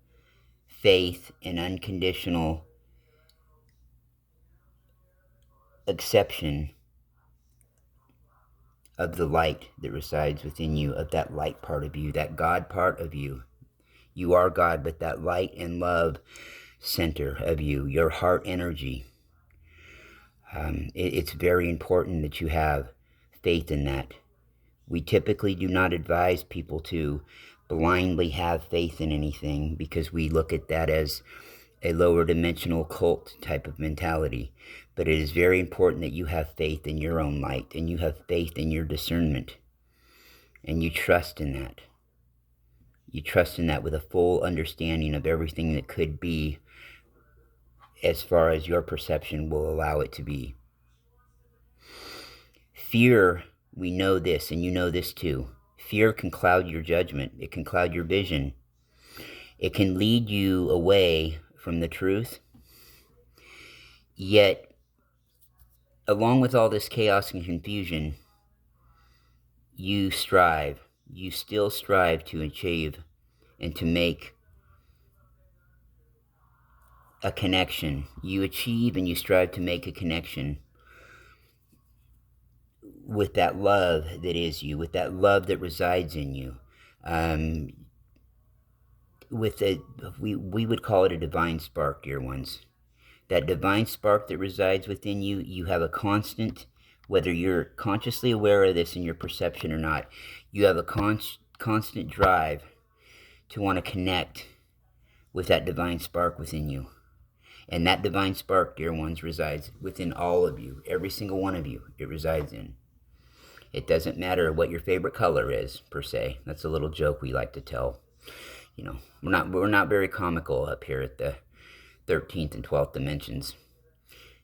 faith and unconditional acceptance of the light that resides within you, of that light part of you, that God part of you. You are God, but that light and love center of you, your heart energy. It's very important that you have faith in that. We typically do not advise people to blindly have faith in anything because we look at that as a lower dimensional cult type of mentality. But it is very important that you have faith in your own light and you have faith in your discernment and you trust in that. You trust in that with a full understanding of everything that could be as far as your perception will allow it to be. Fear, we know this, and you know this too. Fear can cloud your judgment. It can cloud your vision. It can lead you away from the truth. Yet, along with all this chaos and confusion, you strive. You still strive to achieve and to make a connection. You achieve and you strive to make a connection with that love that is you, with that love that resides in you. We would call it a divine spark, dear ones. That divine spark that resides within you, you have a constant, whether you're consciously aware of this in your perception or not, you have a constant drive to want to connect with that divine spark within you. And that divine spark, dear ones, resides within all of you, every single one of you, it resides in. It doesn't matter what your favorite color is, per se. That's a little joke we like to tell. You know, we're not very comical up here at the 13th and 12th dimensions.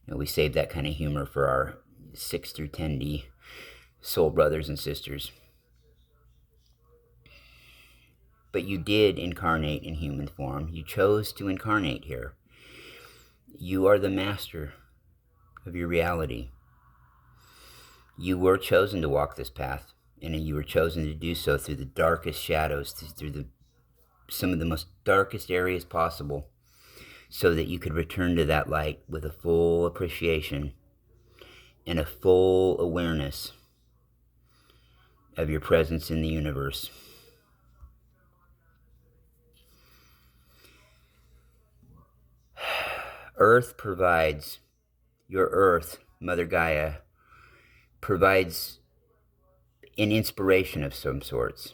You know, we save that kind of humor for our 6 through 10D soul brothers and sisters. But you did incarnate in human form. You chose to incarnate here. You are the master of your reality. You were chosen to walk this path, and you were chosen to do so through the darkest shadows, through some of the most darkest areas possible, so that you could return to that light with a full appreciation and a full awareness of your presence in the universe. Earth provides, your Earth, Mother Gaia, provides an inspiration of some sorts.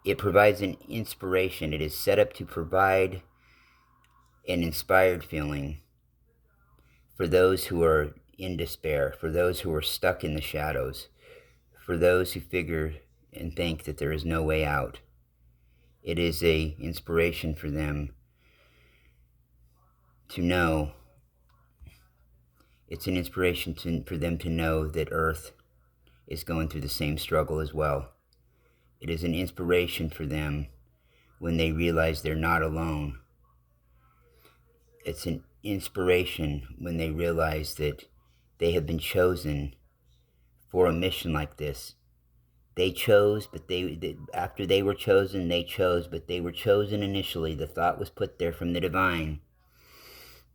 It provides an inspiration. It is set up to provide an inspired feeling for those who are in despair, for those who are stuck in the shadows, for those who figure and think that there is no way out. It is an inspiration for them to know. It's an inspiration for them to know that Earth is going through the same struggle as well. It is an inspiration for them when they realize they're not alone. It's an inspiration when they realize that they have been chosen for a mission like this. They chose, but after they were chosen, they chose, but they were chosen initially. The thought was put there from the divine,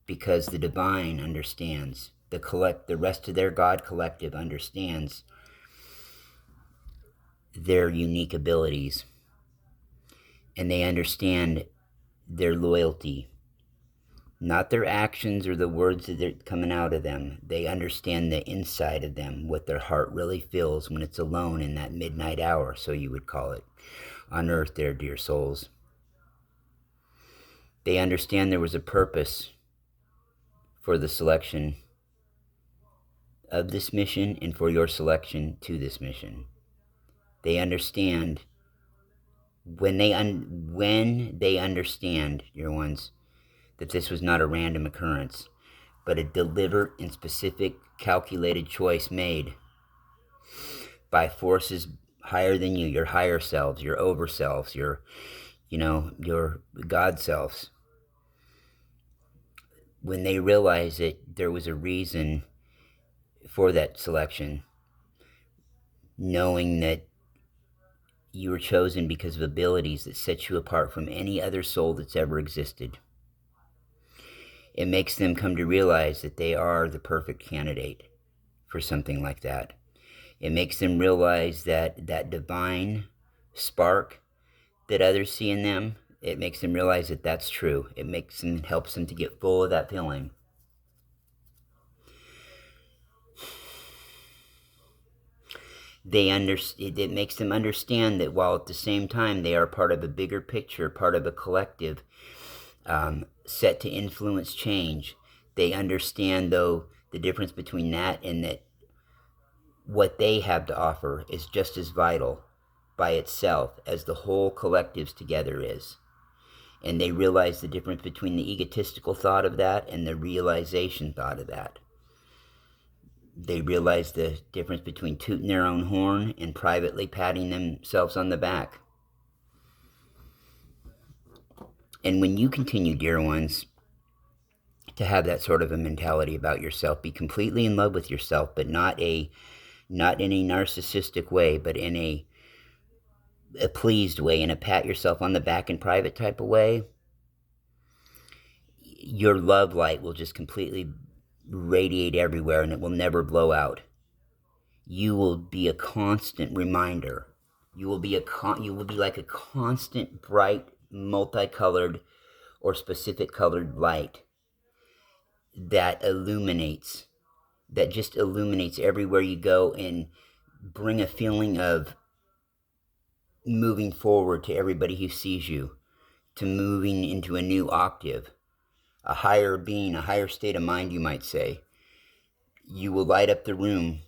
because the divine understands. The rest of their God collective understands their unique abilities, and they understand their loyalty, not their actions or the words that are coming out of them. They understand the inside of them, what their heart really feels when it's alone in that midnight hour, so you would call it, on earth, their dear souls. They understand there was a purpose for the selection of this mission and for your selection to this mission. They understand when they understand, dear ones, that this was not a random occurrence, but a deliberate and specific calculated choice made by forces higher than you, your higher selves, your over selves, your God selves. When they realize that there was a reason for that selection, knowing that you were chosen because of abilities that set you apart from any other soul that's ever existed. It makes them come to realize that they are the perfect candidate for something like that. It makes them realize that that divine spark that others see in them, it makes them realize that that's true. It helps them to get full of that feeling. It makes them understand that while at the same time they are part of a bigger picture, part of a collective, set to influence change. They understand, though, the difference between that and that what they have to offer is just as vital by itself as the whole collectives together is. And they realize the difference between the egotistical thought of that and the realization thought of that. They realize the difference between tooting their own horn and privately patting themselves on the back. And when you continue, dear ones, to have that sort of a mentality about yourself, be completely in love with yourself, but not in a narcissistic way, but in a pleased way, in a pat yourself on the back in private type of way, your love light will just completely radiate everywhere and it will never blow out. You will be a constant reminder. You will be like a constant bright, multicolored or specific colored light that just illuminates everywhere you go and bring a feeling of moving forward to everybody who sees you, to moving into a new octave, a higher being, a higher state of mind, you might say. You will light up the room.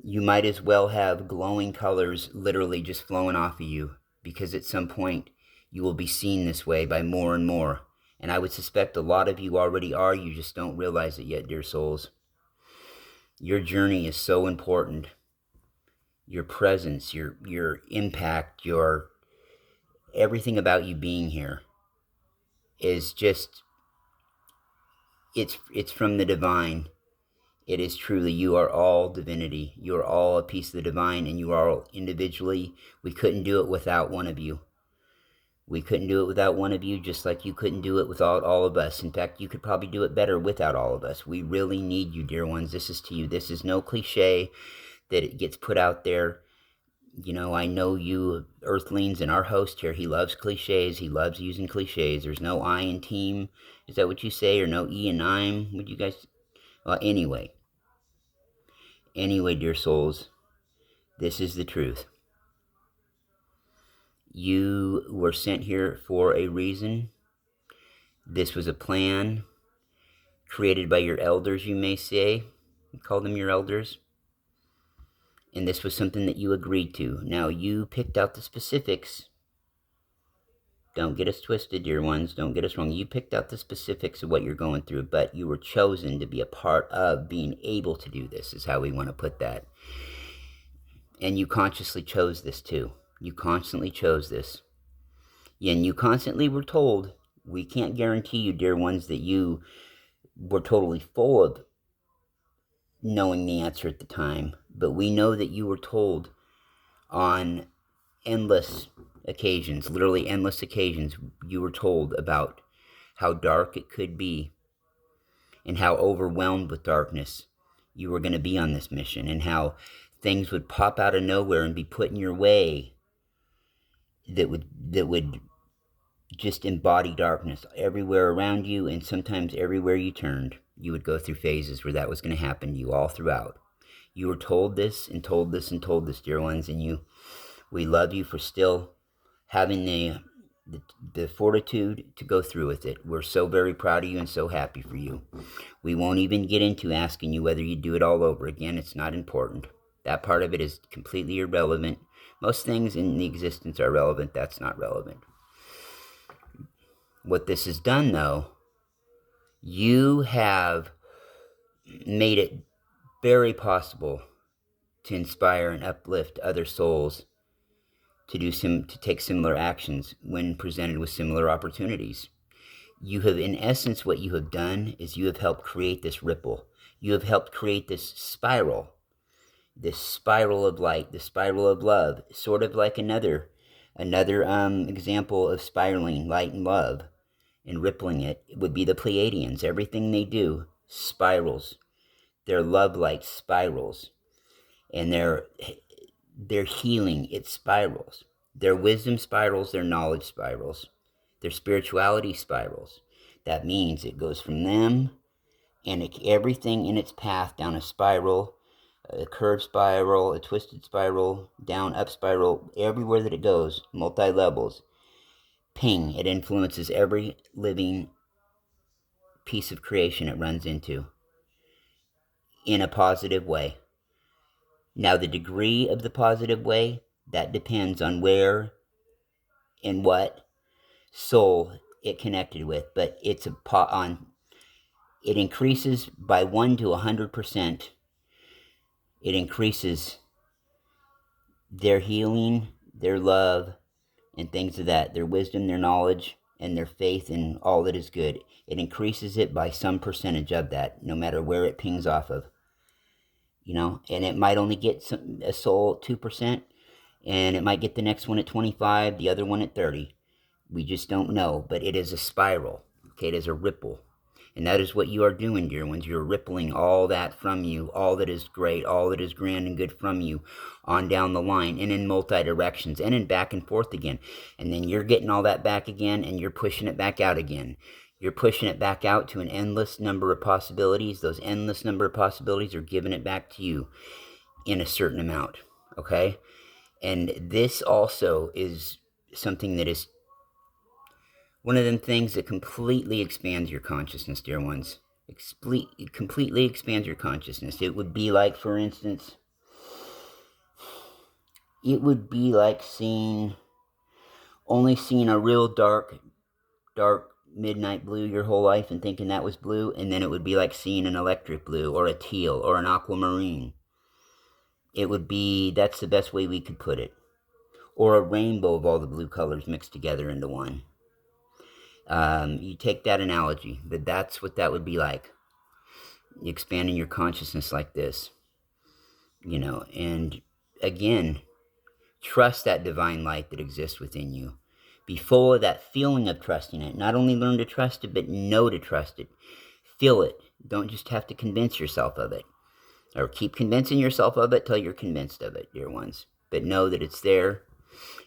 You might as well have glowing colors literally just flowing off of you, because at some point you will be seen this way by more and more. And I would suspect a lot of you already are, you just don't realize it yet, dear souls. Your journey is so important. Your presence, your impact, your everything about you being here is just, it's from the divine. It is truly, you are all divinity. You are all a piece of the divine, and you are all individually. We couldn't do it without one of you. We couldn't do it without one of you, just like you couldn't do it without all of us. In fact, you could probably do it better without all of us. We really need you, dear ones. This is to you. This is no cliche that it gets put out there. You know, I know you earthlings, and our host here, he loves cliches. He loves using cliches. There's no I in team. Is that what you say? Or no E in I'm? Would you guys? Well, anyway, dear souls, this is the truth. You were sent here for a reason. This was a plan created by your elders, you may say. You call them your elders. And this was something that you agreed to. Now, you picked out the specifics. Don't get us twisted, dear ones. Don't get us wrong. You picked out the specifics of what you're going through, but you were chosen to be a part of being able to do this, is how we want to put that. And you consciously chose this too. You constantly chose this. And you constantly were told, we can't guarantee you, dear ones, that you were totally full of knowing the answer at the time, but we know that you were told on endless occasions, literally endless occasions, you were told about how dark it could be and how overwhelmed with darkness you were going to be on this mission, and how things would pop out of nowhere and be put in your way that would just embody darkness everywhere around you, and sometimes everywhere you turned. You would go through phases where that was going to happen to you all throughout. You were told this and told this and told this, dear ones, and we love you for still having the fortitude to go through with it. We're so very proud of you and so happy for you. We won't even get into asking you whether you do it all over again. It's not important. That part of it is completely irrelevant. Most things in the existence are relevant. That's not relevant. What this has done, though, you have made it very possible to inspire and uplift other souls to take similar actions when presented with similar opportunities. You have, in essence, what you have done is you have helped create this ripple. You have helped create this spiral of light, this spiral of love, sort of like another example of spiraling light and love. and rippling it would be the Pleiadians. Everything they do spirals. Their love light spirals. And their healing, it spirals. Their wisdom spirals, their knowledge spirals. Their spirituality spirals. That means it goes from them and everything in its path down a spiral, a curved spiral, a twisted spiral, down, up spiral, everywhere that it goes, multi-levels. Ping, it influences every living piece of creation it runs into in a positive way. Now, the degree of the positive way, that depends on where and what soul it connected with, but it increases by 1 to 100%. It increases their healing, their love, and things of that, their wisdom, their knowledge, and their faith in all that is good. It increases it by some percentage of that, no matter where it pings off of. And it might only get a soul at 2%, and it might get the next one at 25, the other one at 30. We just don't know, but it is a spiral. Okay, it is a ripple. And that is what you are doing, dear ones. You're rippling all that from you, all that is great, all that is grand and good from you on down the line and in multi-directions and in back and forth again. And then you're getting all that back again and you're pushing it back out again. You're pushing it back out to an endless number of possibilities. Those endless number of possibilities are giving it back to you in a certain amount, okay? And this also is something that is one of them things that completely expands your consciousness, dear ones. It completely expands your consciousness. It would be like, for instance, it would be like only seeing a real dark midnight blue your whole life and thinking that was blue, and then it would be like seeing an electric blue or a teal or an aquamarine. That's the best way we could put it. Or a rainbow of all the blue colors mixed together into one. You take that analogy, but that's what that would be like. Expanding your consciousness like this. And again, trust that divine light that exists within you. Be full of that feeling of trusting it. Not only learn to trust it, but know to trust it. Feel it. Don't just have to convince yourself of it. Or keep convincing yourself of it till you're convinced of it, dear ones. But know that it's there.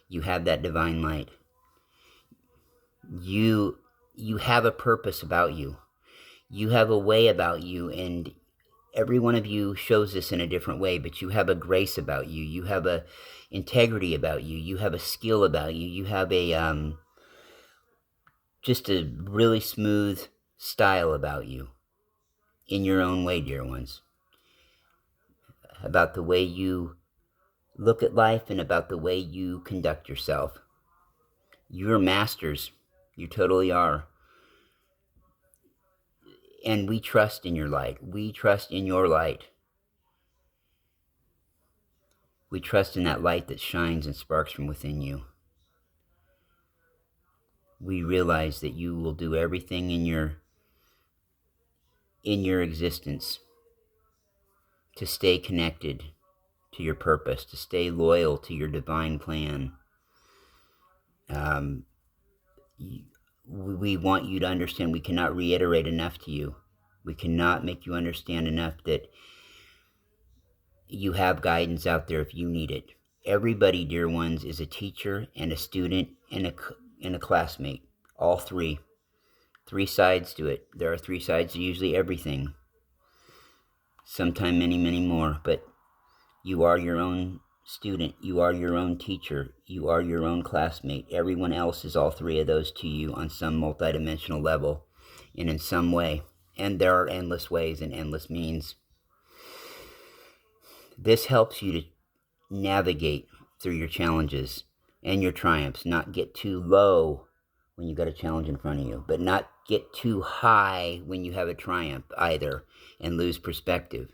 You have that divine light. You have a purpose about you. You have a way about you, and every one of you shows this in a different way, but you have a grace about you. You have a integrity about you. You have a skill about you. You have a just a really smooth style about you in your own way, dear ones. About the way you look at life and about the way you conduct yourself. You're masters. You totally are. And we trust in your light. We trust in your light. We trust in that light that shines and sparks from within you. We realize that you will do everything in your existence to stay connected to your purpose, to stay loyal to your divine plan. We want you to understand, we cannot reiterate enough to you. We cannot make you understand enough that you have guidance out there if you need it. Everybody, dear ones, is a teacher and a student and a classmate. All three. 3 sides to it. There are 3 sides to usually everything. Sometimes many, many more. But you are your own student. You are your own teacher. You are your own classmate. Everyone else is all 3 of those to you on some multidimensional level and in some way. And there are endless ways and endless means. This helps you to navigate through your challenges and your triumphs. Not get too low when you've got a challenge in front of you, but not get too high when you have a triumph either and lose perspective.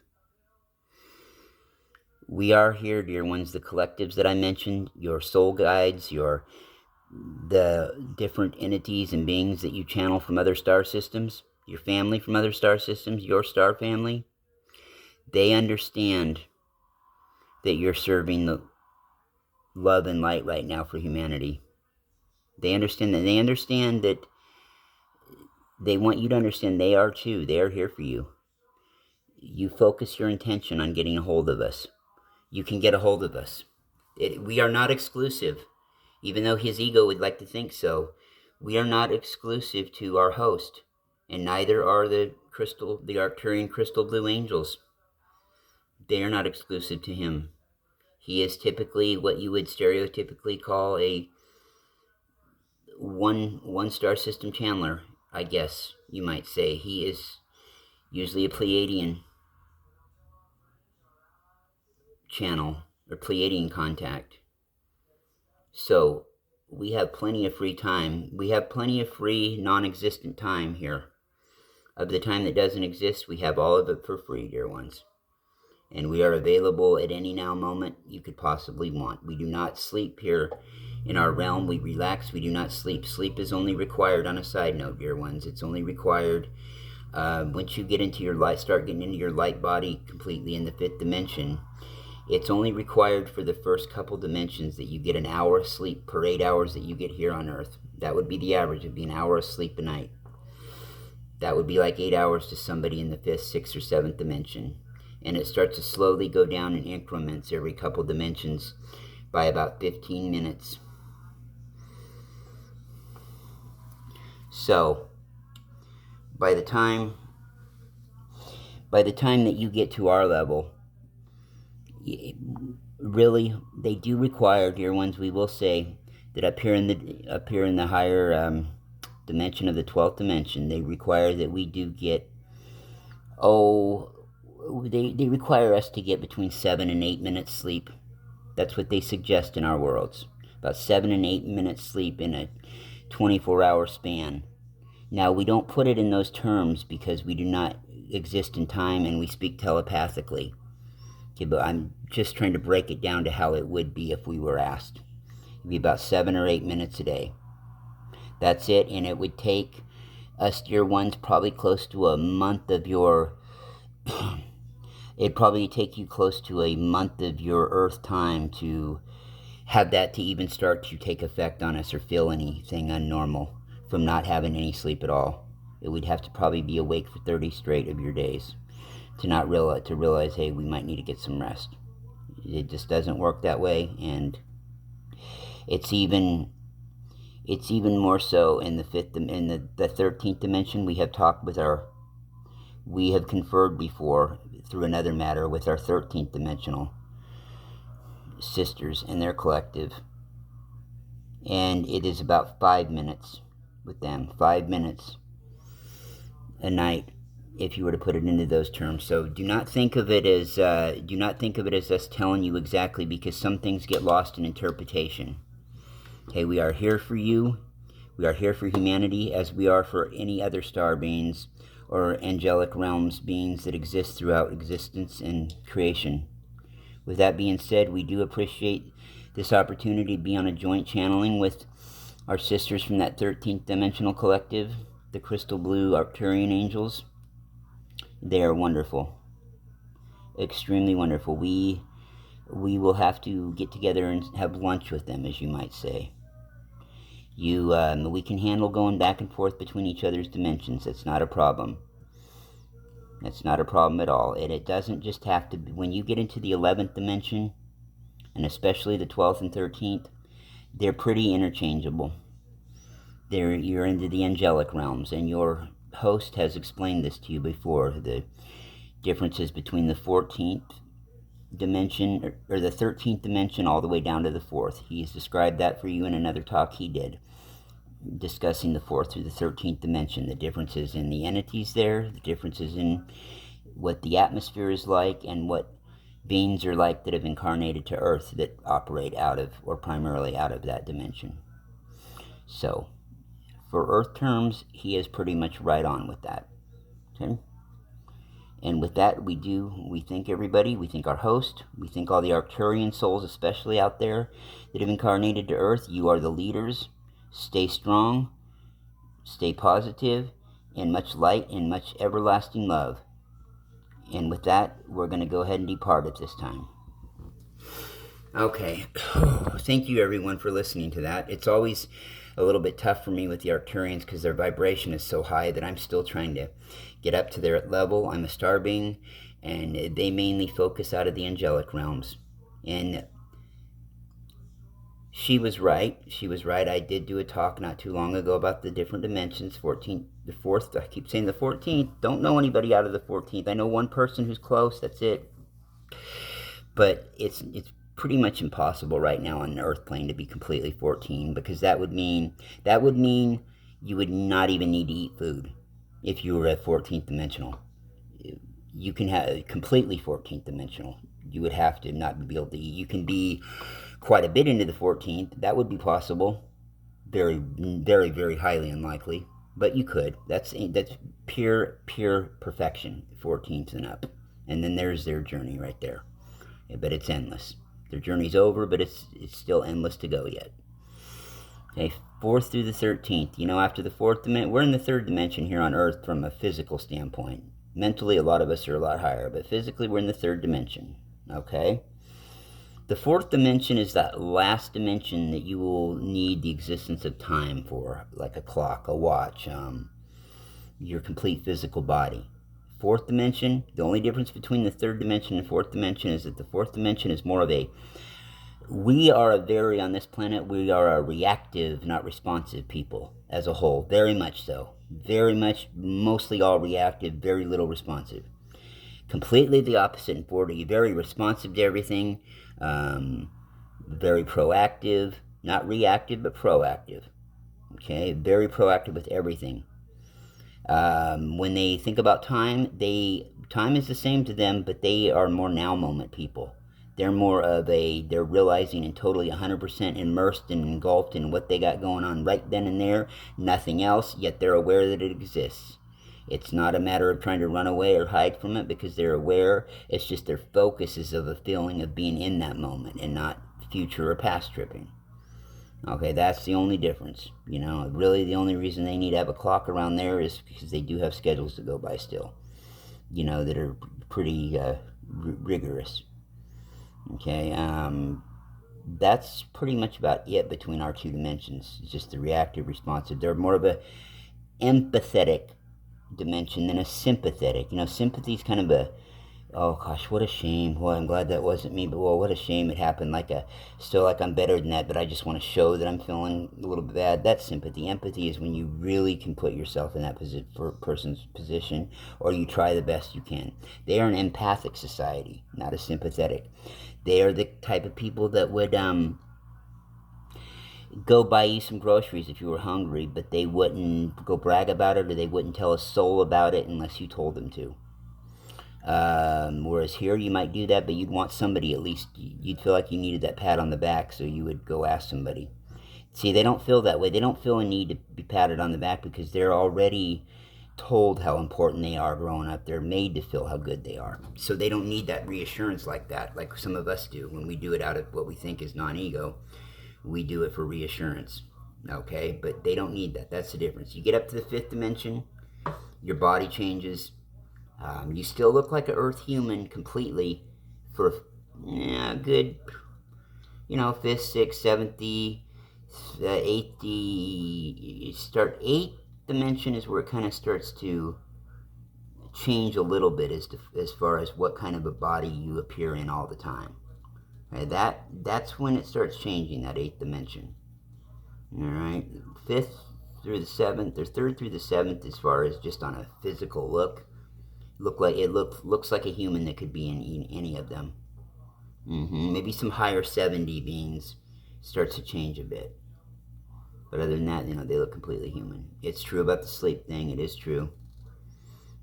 We are here, dear ones, the collectives that I mentioned, your soul guides, the different entities and beings that you channel from other star systems, your family from other star systems, your star family. They understand that you're serving the love and light right now for humanity. They understand that. They want you to understand they are too. They are here for you. You focus your intention on getting a hold of us. You can get a hold of us. We are not exclusive, even though his ego would like to think so. We are not exclusive to our host, and neither are the Arcturian crystal blue angels. They are not exclusive to him. He is typically what you would stereotypically call a one star system channeler, I guess you might say. He is usually a Pleiadian channel or Pleiadian contact. So we have plenty of free time. We have plenty of free, non-existent time here. Of the time that doesn't exist, we have all of it for free, dear ones. And we are available at any now moment you could possibly want. We do not sleep here in our realm. We relax. We do not sleep. Sleep is only required, on a side note, dear ones. It's only required once you get into your light, start getting into your light body completely in the 5th dimension. It's only required for the first couple dimensions that you get an hour of sleep per 8 hours that you get here on Earth. That would be the average. It would be an hour of sleep a night. That would be like 8 hours to somebody in the 5th, 6th, or 7th dimension. And it starts to slowly go down in increments every couple dimensions by about 15 minutes. So, by the time that you get to our level, really, they do require, dear ones, we will say that up here in the higher dimension of the 12th dimension, they require that we do get, they require us to get between 7 and 8 minutes sleep. That's what they suggest in our worlds. About 7 and 8 minutes sleep in a 24-hour span. Now, we don't put it in those terms because we do not exist in time and we speak telepathically. Okay, but I'm just trying to break it down to how it would be if we were asked. It would be about 7 or 8 minutes a day. That's it, and it would take us, dear ones, probably close to a month of your... It'd probably take you close to a month of your Earth time to have that to even start to take effect on us or feel anything unnormal from not having any sleep at all. It would have to probably be awake for 30 straight of your days to realize, hey, we might need to get some rest. It just doesn't work that way, and it's even more so in the 13th dimension. We have conferred before through another matter with our 13th dimensional sisters and their collective, and it is about 5 minutes with them, 5 minutes a night, if you were to put it into those terms. So do not think of it as us telling you exactly, because some things get lost in interpretation. Okay, we are here for you. We are here for humanity, as we are for any other star beings or angelic realms beings that exist throughout existence and creation. With that being said, we do appreciate this opportunity to be on a joint channeling with our sisters from that 13th dimensional collective, the crystal blue Arcturian angels. They are wonderful, extremely wonderful. We will have to get together and have lunch with them, as you might say. We can handle going back and forth between each other's dimensions. That's not a problem. That's not a problem at all. And it doesn't just have to be, when you get into the 11th dimension, and especially the 12th and 13th, they're pretty interchangeable. You're into the angelic realms, and your host has explained this to you before, the differences between the 14th dimension, or the 13th dimension, all the way down to the 4th. He's described that for you in another talk he did, discussing the 4th through the 13th dimension, the differences in the entities there, the differences in what the atmosphere is like, and what beings are like that have incarnated to Earth that operate out of, or primarily out of, that dimension. So, for Earth terms, he is pretty much right on with that. Okay? And with that, we thank everybody. We thank our host. We thank all the Arcturian souls, especially out there, that have incarnated to Earth. You are the leaders. Stay strong, stay positive, and much light and much everlasting love. And with that, we're going to go ahead and depart at this time. Okay. Thank you, everyone, for listening to that. It's always a little bit tough for me with the Arcturians because their vibration is so high that I'm still trying to get up to their level. I'm a star being, and they mainly focus out of the angelic realms. And she was right. She was right. I did do a talk not too long ago about the different dimensions. 14th, the 4th, I keep saying the 14th. Don't know anybody out of the 14th. I know one person who's close. That's it. But it's pretty much impossible right now on the Earth plane to be completely 14, because that would mean you would not even need to eat food if you were at 14th dimensional. You can have completely 14th dimensional. You would have to not be able to eat. You can be quite a bit into the 14th. That would be possible. Very, very, very highly unlikely, but you could. That's pure perfection, 14th and up. And then there's their journey right there. But it's endless. Their journey's over, but it's still endless to go yet. Okay, 4th through the 13th. After the 4th dimension, we're in the 3rd dimension here on Earth from a physical standpoint. Mentally, a lot of us are a lot higher, but physically, we're in the 3rd dimension. Okay? The 4th dimension is that last dimension that you will need the existence of time for, like a clock, a watch, your complete physical body. 4th dimension, the only difference between the 3rd dimension and 4th dimension is that the 4th dimension is more of on this planet, we are a reactive, not responsive people as a whole, very much so. Very much, mostly all reactive, very little responsive. Completely the opposite in 40, very responsive to everything, very proactive, not reactive, but proactive. Okay, very proactive with everything. When they think about time, time is the same to them, but they are more now moment people. They're more of they're realizing and totally 100% immersed and engulfed in what they got going on right then and there, nothing else, yet they're aware that it exists. It's not a matter of trying to run away or hide from it because they're aware. It's just their focus is of a feeling of being in that moment and not future or past tripping. Okay, that's the only difference. Really the only reason they need to have a clock around there is because they do have schedules to go by still, that are pretty rigorous. Okay, that's pretty much about it between our two dimensions. It's just the reactive responsive. They're more of a empathetic dimension than a sympathetic. Sympathy is kind of oh gosh, what a shame. Well, I'm glad that wasn't me, but what a shame it happened. Still like I'm better than that, but I just want to show that I'm feeling a little bit bad. That's sympathy. Empathy is when you really can put yourself in that person's position, or you try the best you can. They are an empathic society, not a sympathetic. They are the type of people that would go buy you some groceries if you were hungry, but they wouldn't go brag about it, or they wouldn't tell a soul about it unless you told them to. Whereas here you might do that, but you'd want somebody, at least you'd feel like you needed that pat on the back, so you would go ask somebody. See, they don't feel that way. They don't feel a need to be patted on the back because they're already told how important they are growing up. They're made to feel how good they are. So they don't need that reassurance like that, like some of us do. When we do it out of what we think is non-ego, we do it for reassurance. Okay? But they don't need that. That's the difference. You get up to the 5th dimension, your body changes. You still look like an Earth human completely for a good, 5th, 6th, 7th, 8th, 8th dimension is where it kind of starts to change a little bit as far as what kind of a body you appear in all the time. Okay, that's when it starts changing, that 8th dimension. All right, 5th through the 7th, or 3rd through the 7th, as far as just on a physical look, looks like a human that could be in any of them. Maybe some higher 70 beings starts to change a bit. But other than that, they look completely human. It's true about the sleep thing. It is true.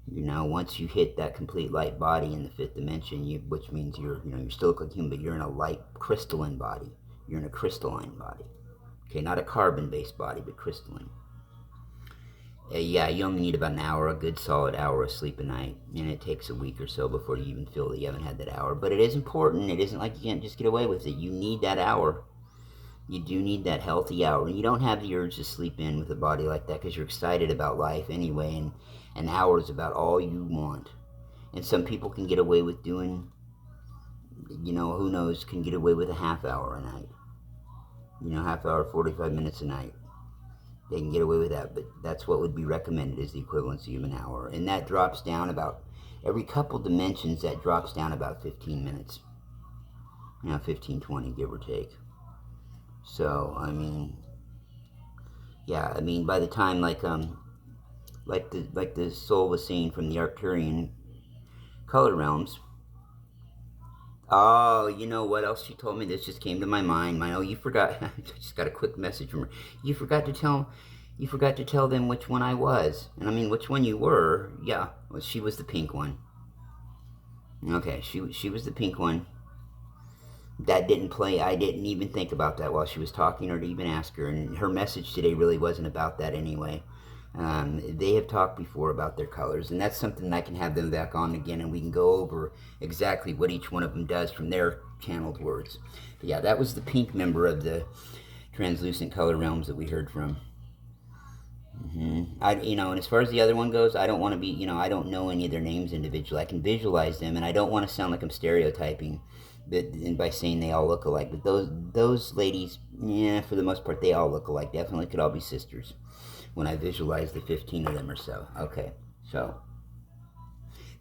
Once you hit that complete light body in the 5th dimension, which means you still look like human, but you're in a light crystalline body. You're in a crystalline body. Okay, not a carbon-based body, but crystalline. Yeah, you only need about an hour, a good solid hour of sleep a night, and it takes a week or so before you even feel that you haven't had that hour. But it is important. It isn't like you can't just get away with it. You need that hour. You do need that healthy hour. And you don't have the urge to sleep in with a body like that because you're excited about life anyway, and an hour is about all you want. And some people can get away with doing, who knows, can get away with a half hour a night. Half hour, 45 minutes a night. they can get away with that, but that's what would be recommended as the equivalency of an hour. And that drops down about, every couple dimensions, that drops down about 15 minutes. 15, 20, give or take. So, I mean, yeah, I mean, by the time, like the soul was saying from the Arcturian color realms. Oh, you know what else she told me? This just came to my mind. Oh, you forgot. I just got a quick message from her. You forgot to tell them which one I was. And I mean, which one you were. Yeah, well, she was the pink one. Okay, she was the pink one. That didn't play. I didn't even think about that while she was talking, or to even ask her. And her message today really wasn't about that anyway. They have talked before about their colors, and that's something I can have them back on again, and we can go over exactly what each one of them does from their channeled words. But yeah, that was the pink member of the translucent color realms that we heard from. And as far as the other one goes, I don't want to be, I don't know any of their names individually. I can visualize them, and I don't want to sound like I'm stereotyping, and by saying they all look alike. But those ladies, yeah, for the most part, they all look alike. Definitely could all be sisters when I visualize the 15 of them or so. Okay, so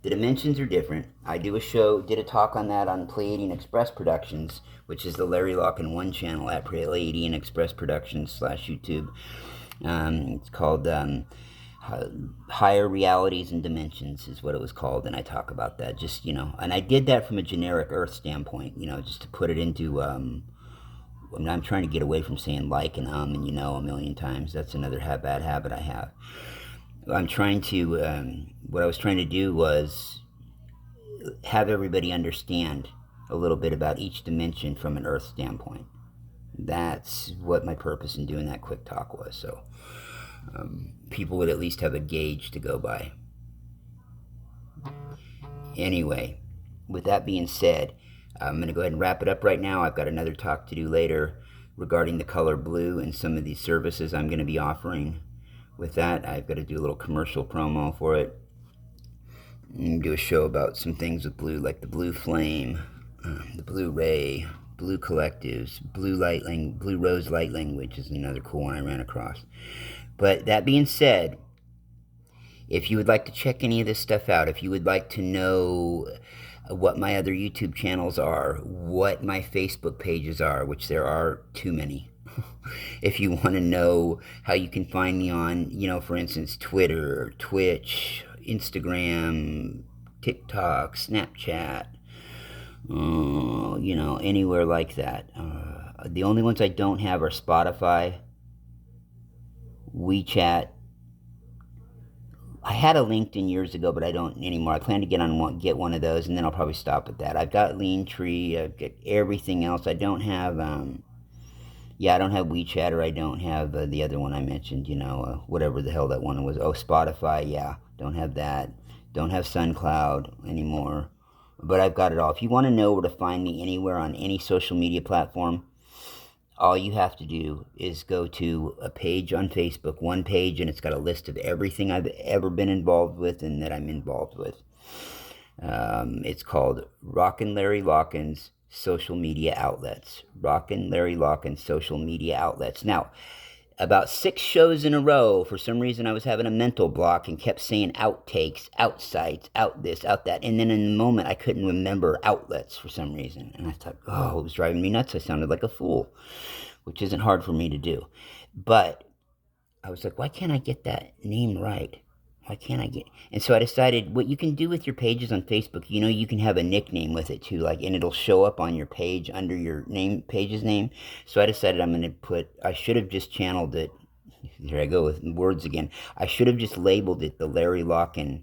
the dimensions are different. I did a talk on that on Pleiadian Express Productions, which is the Larry Locken 1 channel at Pleiadian Express Productions /YouTube. It's called Higher Realities and Dimensions is what it was called, and I talk about that just, and I did that from a generic Earth standpoint, just to put it into, I'm trying to get away from saying like and and a million times. That's another bad habit I have. I'm trying to, what I was trying to do was have everybody understand a little bit about each dimension from an Earth standpoint. That's what my purpose in doing that quick talk was. So people would at least have a gauge to go by. Anyway, with that being said, I'm going to go ahead and wrap it up right now. I've got another talk to do later regarding the color blue and some of these services I'm going to be offering. With that, I've got to do a little commercial promo for it. And do a show about some things with blue, like the blue flame, the blue ray, blue collectives, blue rose light language is another cool one I ran across. But that being said, if you would like to check any of this stuff out, if you would like to know what my other YouTube channels are, what my Facebook pages are, which there are too many. If you want to know how you can find me on, for instance, Twitter, Twitch, Instagram, TikTok, Snapchat, anywhere like that. The only ones I don't have are Spotify, WeChat. I had a LinkedIn years ago, but I don't anymore. I plan to get one of those, and then I'll probably stop at that. I've got Linktree. I've got everything else. I don't have, I don't have WeChat, or I don't have the other one I mentioned, whatever the hell that one was. Oh, Spotify, yeah. Don't have that. Don't have SunCloud anymore. But I've got it all. If you want to know where to find me anywhere on any social media platform, all you have to do is go to a page on Facebook, one page, and it's got a list of everything I've ever been involved with and that I'm involved with. It's called Rockin' Larry Locken's Social Media Outlets. Rockin' Larry Locken's Social Media Outlets. Now, about 6 shows in a row, for some reason I was having a mental block and kept saying outtakes, outsites, out this, out that. And then in the moment I couldn't remember outlets for some reason. And I thought, it was driving me nuts. I sounded like a fool, which isn't hard for me to do. But I was like, why can't I get that name right? Why can't I get... And so I decided what you can do with your pages on Facebook, you can have a nickname with it too, and it'll show up on your page under your page's name. So I decided I should have just channeled it. Here I go with words again. I should have just labeled it the Larry Locken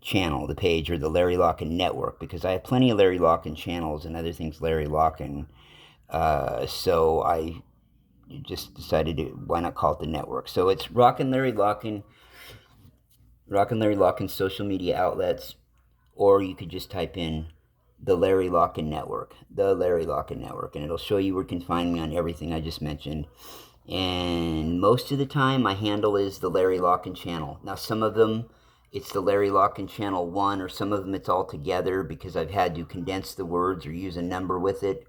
channel, the page, or the Larry Locken network, because I have plenty of Larry Locken channels and other things Larry Locken. So I just decided why not call it the network. So it's Rockin' Larry Locken social media outlets, or you could just type in the Larry Locken network, and it'll show you where you can find me on everything I just mentioned. And most of the time my handle is the Larry Locken channel. Now some of them it's the Larry Locken channel 1, or some of them it's all together because I've had to condense the words or use a number with it.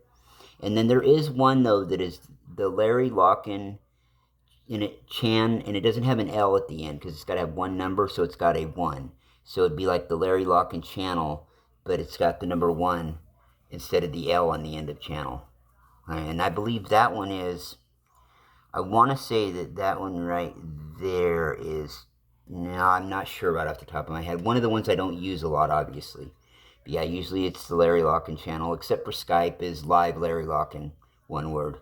And then there is one though that is the Larry Locken and it doesn't have an L at the end because it's got to have one number, so it's got a 1. So it'd be like the Larry Locken channel, but it's got the number 1 instead of the L on the end of channel. And I believe that one is, I want to say that one right there is, no, I'm not sure right off the top of my head. One of the ones I don't use a lot, obviously. But yeah, usually it's the Larry Locken channel, except for Skype is live Larry Locken, one word.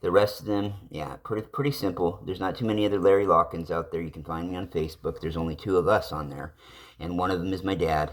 The rest of them, yeah, pretty simple. There's not too many other Larry Lockens out there. You can find me on Facebook. There's only 2 of us on there, and one of them is my dad,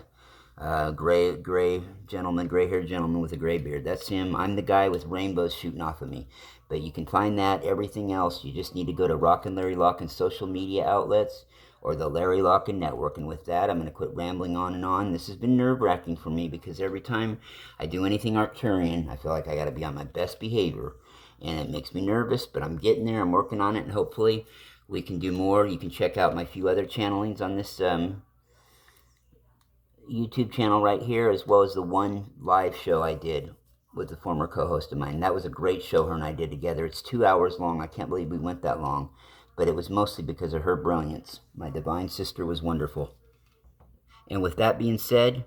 gray gentleman, gray-haired gentleman with a gray beard. That's him. I'm the guy with rainbows shooting off of me. But you can find that. Everything else, you just need to go to Rockin' Larry Locken social media outlets or the Larry Locken Network. And with that, I'm going to quit rambling on and on. This has been nerve-wracking for me because every time I do anything Arcturian, I feel like I got to be on my best behavior. And it makes me nervous, but I'm getting there. I'm working on it, and hopefully we can do more. You can check out my few other channelings on this YouTube channel right here, as well as the one live show I did with a former co-host of mine. That was a great show her and I did together. It's 2 hours long. I can't believe we went that long, but it was mostly because of her brilliance. My divine sister was wonderful. And with that being said,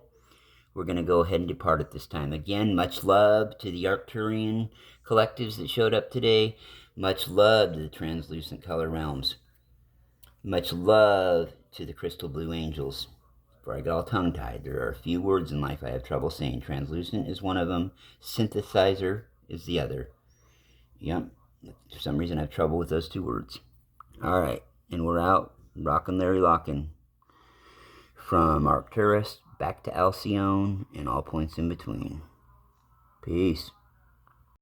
we're going to go ahead and depart at this time. Again, much love to the Arcturian collectives that showed up today. Much love to the translucent color realms. Much love to the crystal blue angels. Before I get all tongue-tied, there are a few words in life I have trouble saying. Translucent is one of them. Synthesizer is the other. Yep. For some reason, I have trouble with those 2 words. All right. And we're out. Rockin' Larry Locken. From Arcturus back to Alcyone and all points in between. Peace.